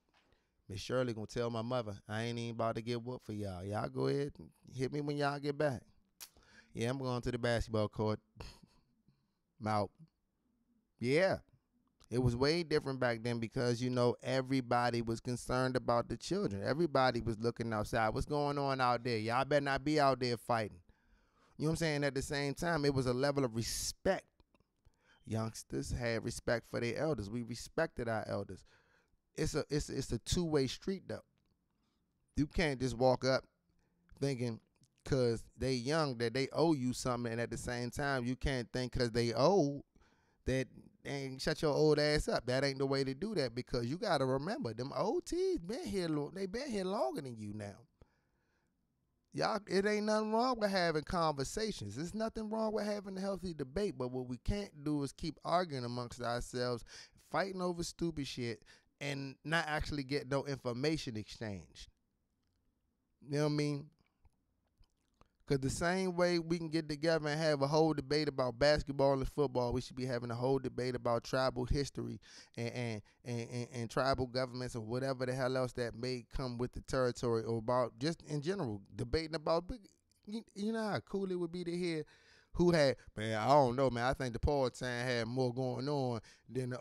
Miss Shirley gonna tell my mother, I ain't even about to get whooped for y'all. Y'all go ahead and hit me when y'all get back. Yeah, I'm going to the basketball court. Out. Yeah. It was way different back then, because, you know, everybody was concerned about the children. Everybody was looking outside. What's going on out there? Y'all better not be out there fighting. You know what I'm saying? At the same time, it was a level of respect. Youngsters had respect for their elders. We respected our elders. It's a two-way street, though. You can't just walk up thinking because they young that they owe you something, and at the same time, you can't think because they old that ain't shut your old ass up. That ain't the way to do that, because you got to remember, them OTs been here. They been here longer than you now. Y'all, it ain't nothing wrong with having conversations. There's nothing wrong with having a healthy debate, but what we can't do is keep arguing amongst ourselves, fighting over stupid shit, and not actually get no information exchanged. You know what I mean? Because the same way we can get together and have a whole debate about basketball and football, we should be having a whole debate about tribal history and tribal governments or whatever the hell else that may come with the territory, or about just in general, debating about, you know how cool it would be to hear who had, man, I don't know, man, I think the Paul time had more going on than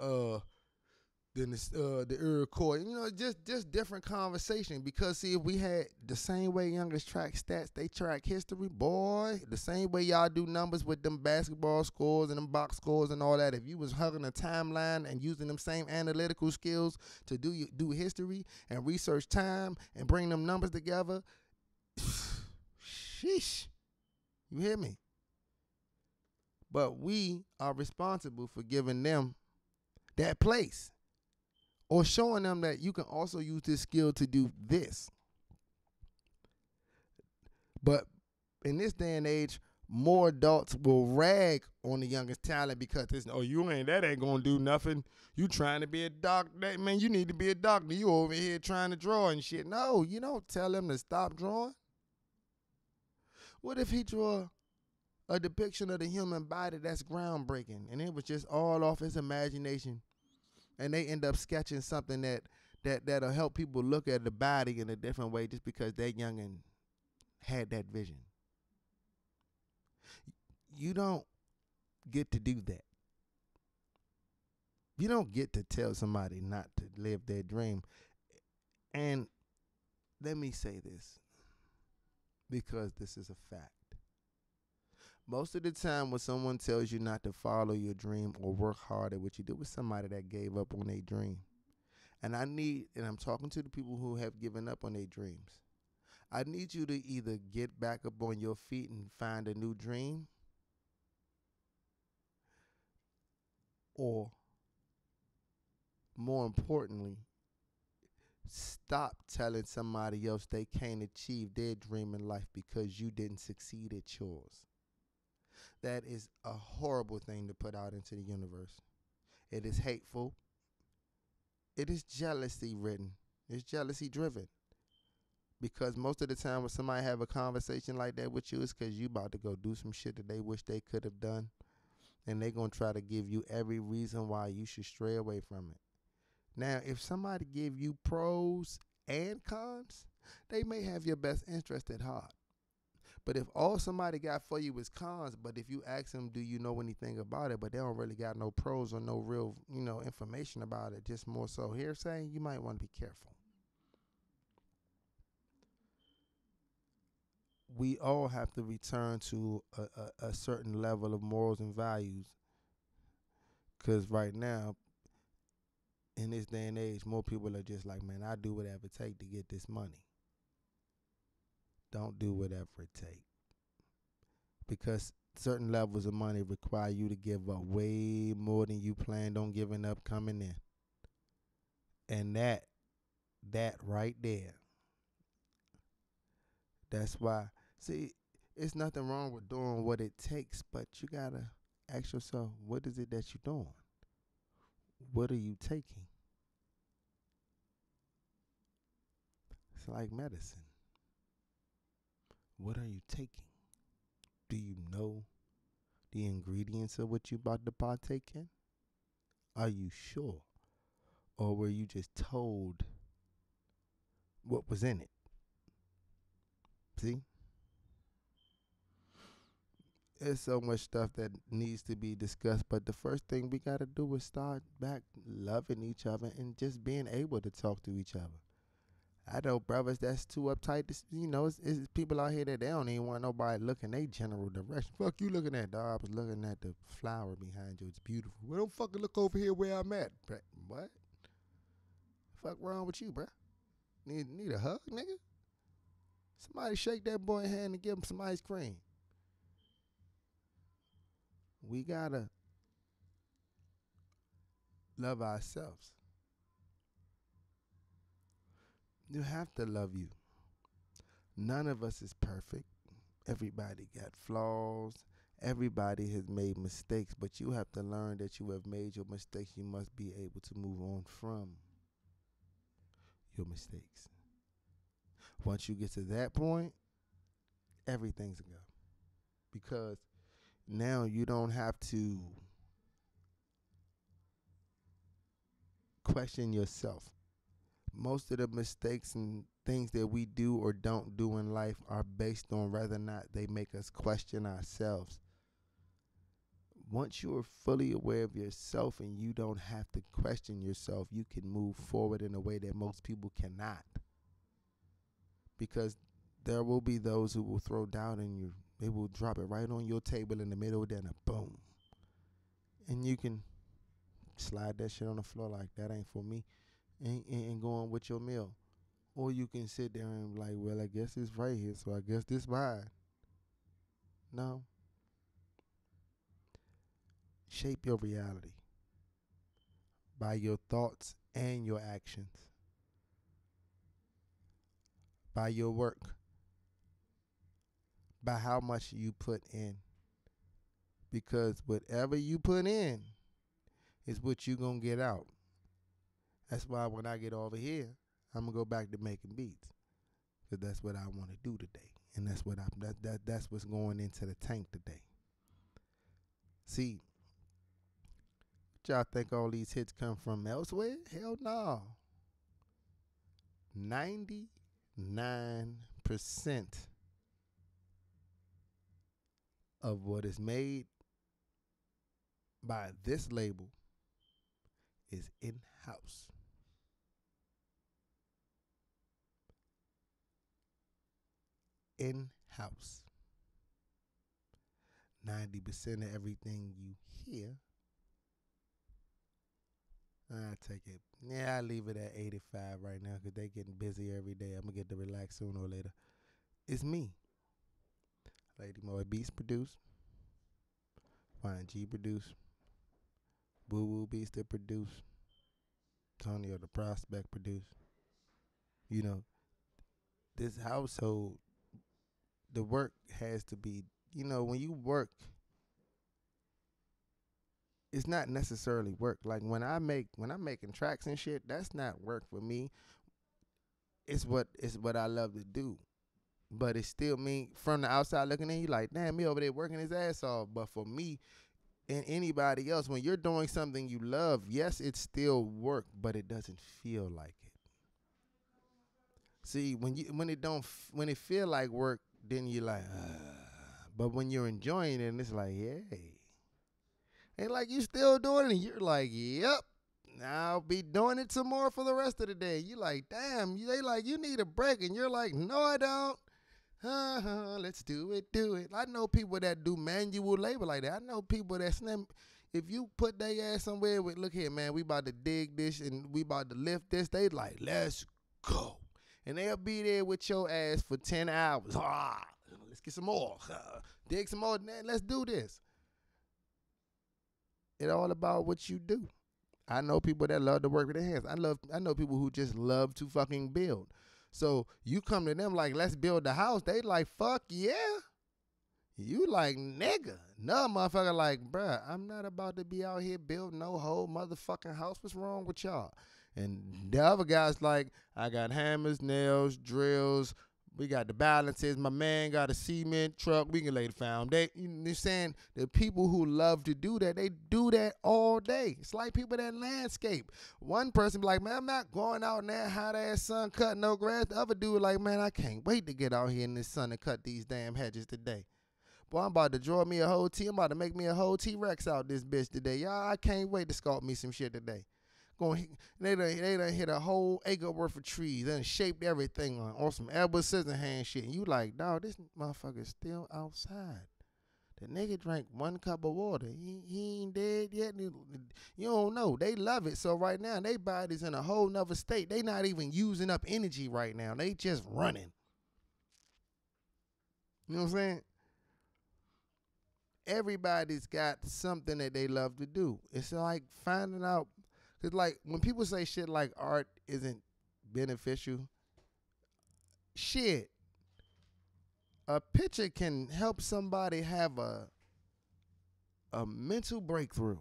than the Iroquois. You know, just different conversation. Because see, if we had the same way youngest track stats, they track history, boy. The same way y'all do numbers with them basketball scores and them box scores and all that. If you was hugging a timeline and using them same analytical skills to do history and research time and bring them numbers together, sheesh. You hear me? But we are responsible for giving them that place, or showing them that you can also use this skill to do this. But in this day and age, more adults will rag on the youngest talent because it's, oh, that ain't gonna do nothing. You trying to be a doctor, man, you need to be a doctor. You over here trying to draw and shit. No, you don't tell them to stop drawing. What if he draw a depiction of the human body that's groundbreaking and it was just all off his imagination, and they end up sketching something that'll help people look at the body in a different way just because that youngin' had that vision? You don't get to do that. You don't get to tell somebody not to live their dream. And let me say this, because this is a fact. Most of the time when someone tells you not to follow your dream or work hard at what you do, it's somebody that gave up on their dream. And I'm talking to the people who have given up on their dreams. I need you to either get back up on your feet and find a new dream, or more importantly, stop telling somebody else they can't achieve their dream in life because you didn't succeed at yours. That is a horrible thing to put out into the universe. It is hateful. It is jealousy ridden. It's jealousy driven. Because most of the time when somebody have a conversation like that with you, it's because you about to go do some shit that they wish they could have done. And they going to try to give you every reason why you should stray away from it. Now, if somebody give you pros and cons, they may have your best interest at heart. But if all somebody got for you is cons, but if you ask them, do you know anything about it, but they don't really got no pros or no real, information about it, just more so hearsay, you might want to be careful. We all have to return to a certain level of morals and values, because right now, in this day and age, more people are just like, man, I do whatever it takes to get this money. Don't do whatever it takes. Because certain levels of money require you to give up way more than you planned on giving up coming in. And that right there, that's why, see, it's nothing wrong with doing what it takes, but you got to ask yourself, what is it that you're doing? What are you taking? It's like medicine. What are you taking? Do you know the ingredients of what you about to partake in? Are you sure? Or were you just told what was in it? See? There's so much stuff that needs to be discussed, but the first thing we got to do is start back loving each other and just being able to talk to each other. I know brothers that's too uptight. It's people out here that they don't even want nobody looking their general direction. Fuck you looking at, dog. I was looking at the flower behind you. It's beautiful. Well, don't fucking look over here where I'm at. What? Fuck wrong with you, bruh? Need a hug, nigga? Somebody shake that boy hand and give him some ice cream. We gotta love ourselves. You have to love you. None of us is perfect. Everybody got flaws. Everybody has made mistakes, but you have to learn that you have made your mistakes. You must be able to move on from your mistakes. Once you get to that point, everything's a go. Because now you don't have to question yourself. Most of the mistakes and things that we do or don't do in life are based on whether or not they make us question ourselves. once you're fully aware of yourself and you don't have to question yourself, you can move forward in a way that most people cannot. Because there will be those who will throw down on you. They will drop it right on your table in the middle of dinner. Boom. And you can slide that shit on the floor like, that ain't for me, and go on with your meal. Or you can sit there and be like, well, I guess it's right here, so I guess this mine. No. Shape your reality by your thoughts and your actions, by your work, by how much you put in. Because whatever you put in is what you're going to get out. That's why when I get over here, I'm going to go back to making beats. Because that's what I want to do today. And that's what that's what's going into the tank today. See, y'all think all these hits come from elsewhere? Hell no. 99% of what is made by this label is in-house. In-house. 90% of everything you hear, I take it. Yeah, I leave it at 85 right now because they getting busy every day. I'm going to get to relax sooner or later. It's me. Lady Moy Beats produced. YG produced. Boo Woo Beats that produced. Tonio the Prospect produced. You know, this household, the work has to be, you know, when you work, it's not necessarily work. Like when I'm making tracks and shit, that's not work for me. It's what I love to do. But it still mean from the outside looking in, you like, damn, he over there working his ass off. But for me and anybody else, when you're doing something you love, yes, it's still work, but it doesn't feel like it. See, when it feel like work, then you're like, but when you're enjoying it, and it's like, yay. And like you still doing it, and you're like, yep, I'll be doing it some more for the rest of the day. You like, damn, they like, you need a break, and you're like, no, I don't. Let's do it. I know people that do manual labor like that. I know people that if you put their ass somewhere with, look here, man, we about to dig this and we about to lift this, they like, let's go. And they'll be there with your ass for 10 hours. Let's get some more. Dig some more. Man, let's do this. It's all about what you do. I know people that love to work with their hands. I know people who just love to fucking build. So you come to them like, let's build the house. They like, fuck yeah. You like, nigga. No, motherfucker like, bruh, I'm not about to be out here building no whole motherfucking house. What's wrong with y'all? And the other guy's like, I got hammers, nails, drills. We got the balances. My man got a cement truck. We can lay the foundation. You know what I'm saying? The people who love to do that, they do that all day. It's like people that landscape. One person be like, man, I'm not going out in that hot-ass sun cutting no grass. The other dude like, man, I can't wait to get out here in this sun and cut these damn hedges today. Boy, I'm about to draw me a whole T. I'm about to make me a whole T-Rex out this bitch today. Y'all, I can't wait to sculpt me some shit today. They done hit a whole acre worth of trees and shaped everything on some Edward Scissorhands shit. And you like, dog, this motherfucker's still outside. The nigga drank 1 cup of water. He ain't dead yet. You don't know. They love it. So right now, they body's in a whole nother state. They not even using up energy right now. They just running. You know what I'm saying? Everybody's got something that they love to do. It's like finding out. Because, like, when people say shit like art isn't beneficial, shit, a picture can help somebody have a mental breakthrough,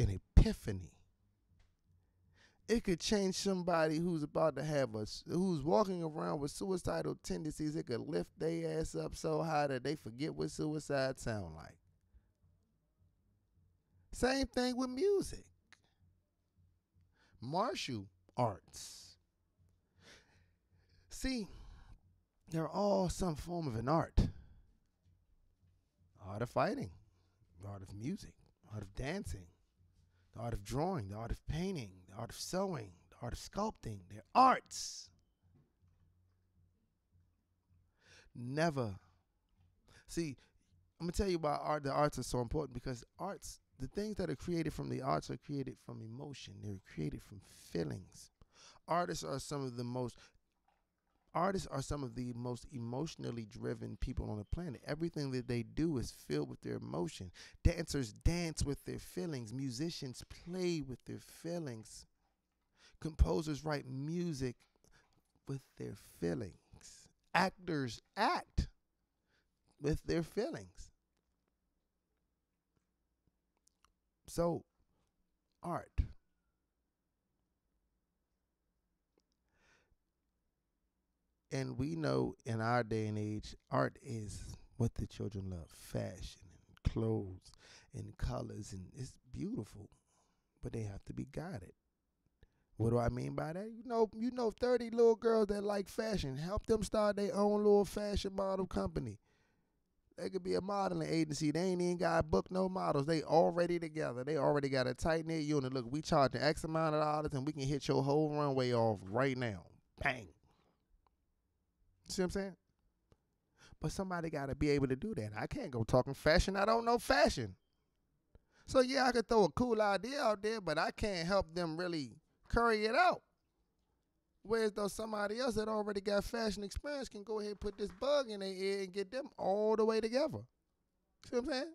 an epiphany. It could change somebody who's about to have who's walking around with suicidal tendencies. It could lift their ass up so high that they forget what suicide sound like. Same thing with music. Martial arts. See, they're all some form of an art. Art of fighting. the art of music, the art of dancing, the art of drawing, the art of painting, the art of sewing, the art of sculpting. They're arts. Never. See, I'm going to tell you about art. The arts are so important because arts, the things that are created from the arts are created from emotion. They're created from feelings. Artists are some of the most emotionally driven people on the planet. Everything that they do is filled with their emotion. Dancers dance with their feelings. Musicians play with their feelings. Composers write music with their feelings. Actors act with their feelings. So, art. And we know in our day and age, art is what the children love. Fashion and clothes and colors, and it's beautiful. But they have to be guided. What do I mean by that? You know 30 little girls that like fashion. Help them start their own little fashion model company. They could be a modeling agency. They ain't even got to book no models. They already together. They already got a tight-knit unit. Look, we charging X amount of dollars, and we can hit your whole runway off right now. Bang. See what I'm saying? But somebody got to be able to do that. I can't go talking fashion. I don't know fashion. So, yeah, I could throw a cool idea out there, but I can't help them really carry it out. Whereas though somebody else that already got fashion experience can go ahead and put this bug in their ear and get them all the way together. See what I'm saying?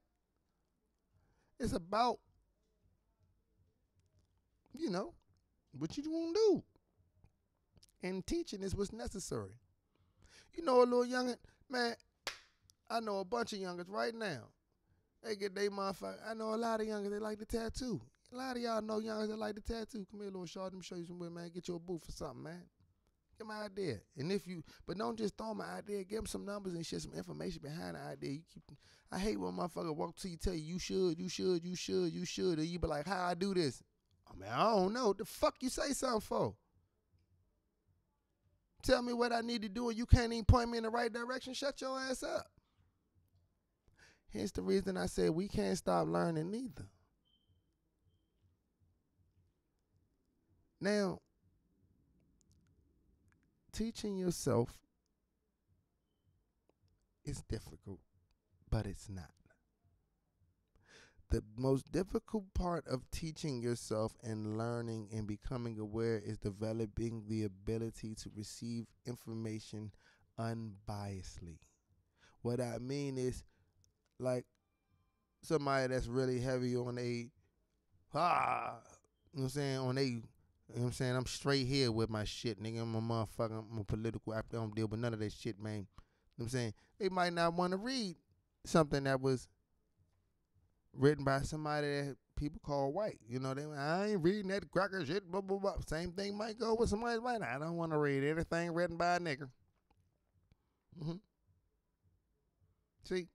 It's about, what you gonna do. And teaching is what's necessary. A little youngin', man, I know a bunch of youngins right now. They get they motherfucker. I know a lot of youngins, they like the tattoo. A lot of y'all know youngins that like the tattoo. Come here, little short. Let me show you somewhere, man. Get you a booth or something, man. Give my idea. And but don't just throw my idea. Give them some numbers and shit, some information behind the idea. I hate when motherfuckers walk to you, tell you should. And you be like, how I do this? I mean, I don't know. The fuck you say something for? Tell me what I need to do and you can't even point me in the right direction. Shut your ass up. Hence the reason I said we can't stop learning neither. Now, teaching yourself is difficult, but it's not. The most difficult part of teaching yourself and learning and becoming aware is developing the ability to receive information unbiasedly. What I mean is, like, somebody that's really heavy on you know what I'm saying, you know what I'm saying? I'm straight here with my shit, nigga. I'm a political actor. I don't deal with none of that shit, man. You know what I'm saying? They might not want to read something that was written by somebody that people call white. I ain't reading that cracker shit, blah, blah, blah. Same thing might go with somebody white. I don't want to read anything written by a nigger. See?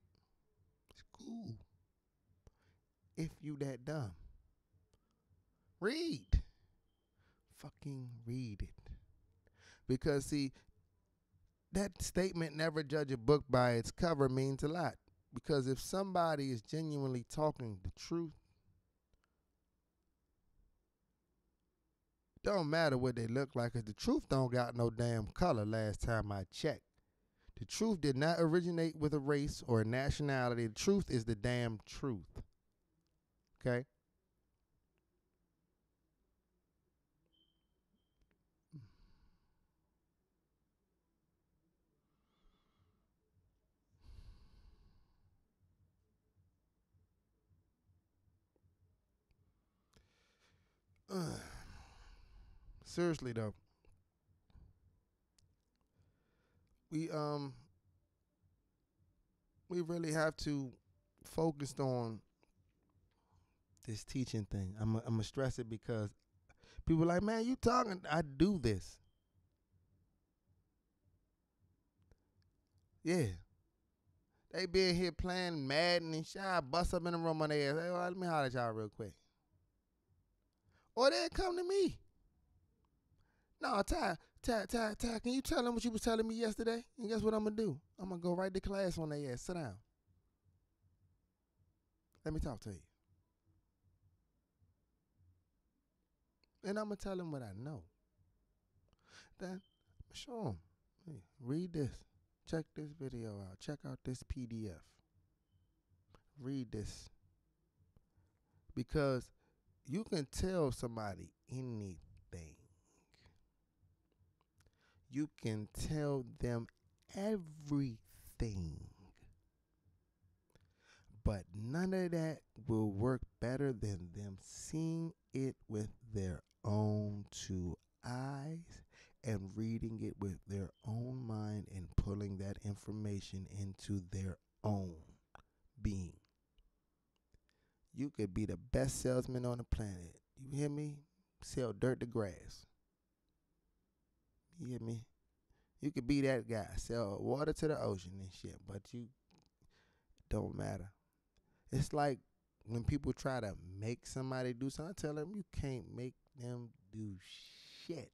It's cool. If you that dumb. Read. Fucking read it. Because, see, that statement, never judge a book by its cover, means a lot. Because if somebody is genuinely talking the truth, don't matter what they look like, because the truth don't got no damn color last time I checked. The truth did not originate with a race or a nationality. The truth is the damn truth. Okay? Seriously though, we really have to focus on this teaching thing. I'm gonna stress it because people are like, man, you talking? I do this. Yeah, they been here playing Madden and shit. I bust up in the room on their ass. Hey, well, let me holler at y'all real quick. Or they'll come to me. No, Ty, can you tell them what you was telling me yesterday? And guess what I'm going to do? I'm going to go right to class on their ass. Sit down. Let me talk to you. And I'm going to tell him what I know. Then show him. Hey, read this. Check this video out. Check out this PDF. Read this. Because you can tell somebody anything. You can tell them everything. But none of that will work better than them seeing it with their own two eyes and reading it with their own mind and pulling that information into their own being. You could be the best salesman on the planet. You hear me? Sell dirt to grass. You hear me? You could be that guy. Sell water to the ocean and shit, but you don't matter. It's like when people try to make somebody do something, I tell them you can't make them do shit.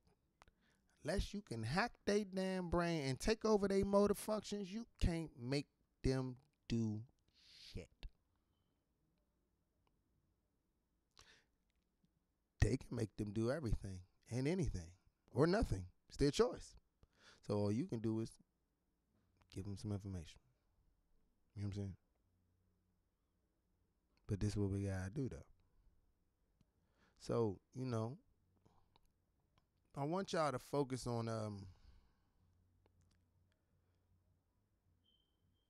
Unless you can hack their damn brain and take over their motor functions, you can't make them do shit. They can make them do everything and anything or nothing. It's their choice. So all you can do is give them some information. You know what I'm saying? But this is what we gotta do though. So, you know, I want y'all to focus on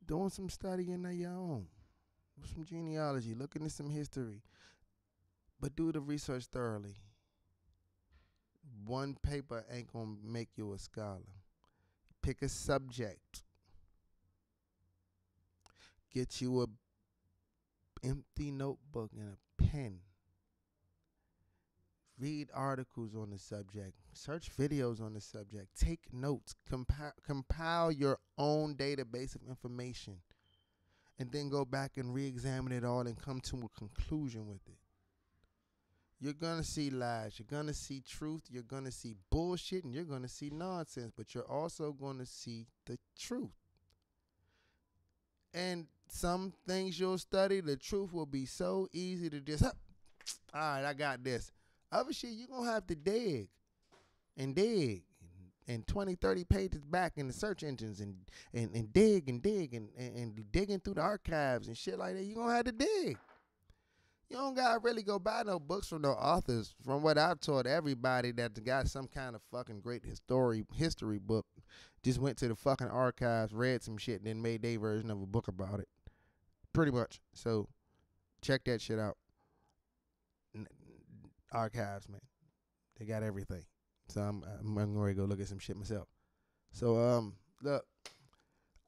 doing some studying of your own. Some genealogy, looking at some history. But do the research thoroughly. One paper ain't gonna make you a scholar. Pick a subject. Get you a empty notebook and a pen. Read articles on the subject. Search videos on the subject. Take notes. Compile your own database of information. And then go back and re-examine it all and come to a conclusion with it. You're going to see lies. You're going to see truth. You're going to see bullshit. And you're going to see nonsense. But you're also going to see the truth. And some things you'll study, the truth will be so easy to just, all right, I got this. Other shit, you're going to have to dig and 20, 30 pages back in the search engines and dig and digging through the archives and shit like that. You're going to have to dig. You don't got to really go buy no books from no authors. From what I've taught everybody that got some kind of fucking great history book, just went to the fucking archives, read some shit, and then made their version of a book about it. Pretty much. So check that shit out. Archives, man. They got everything. So I'm going to go look at some shit myself. So, look,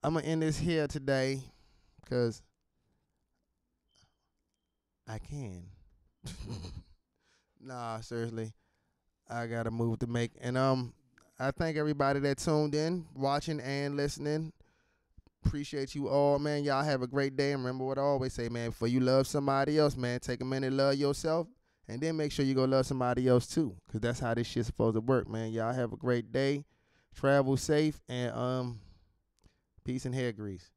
I'm going to end this here today because I can. Nah, seriously. I got a move to make. And I thank everybody that tuned in, watching and listening. Appreciate you all, man. Y'all have a great day. And remember what I always say, man. Before you love somebody else, man, take a minute to love yourself. And then make sure you go love somebody else, too. Because that's how this shit's supposed to work, man. Y'all have a great day. Travel safe. And peace and hair grease.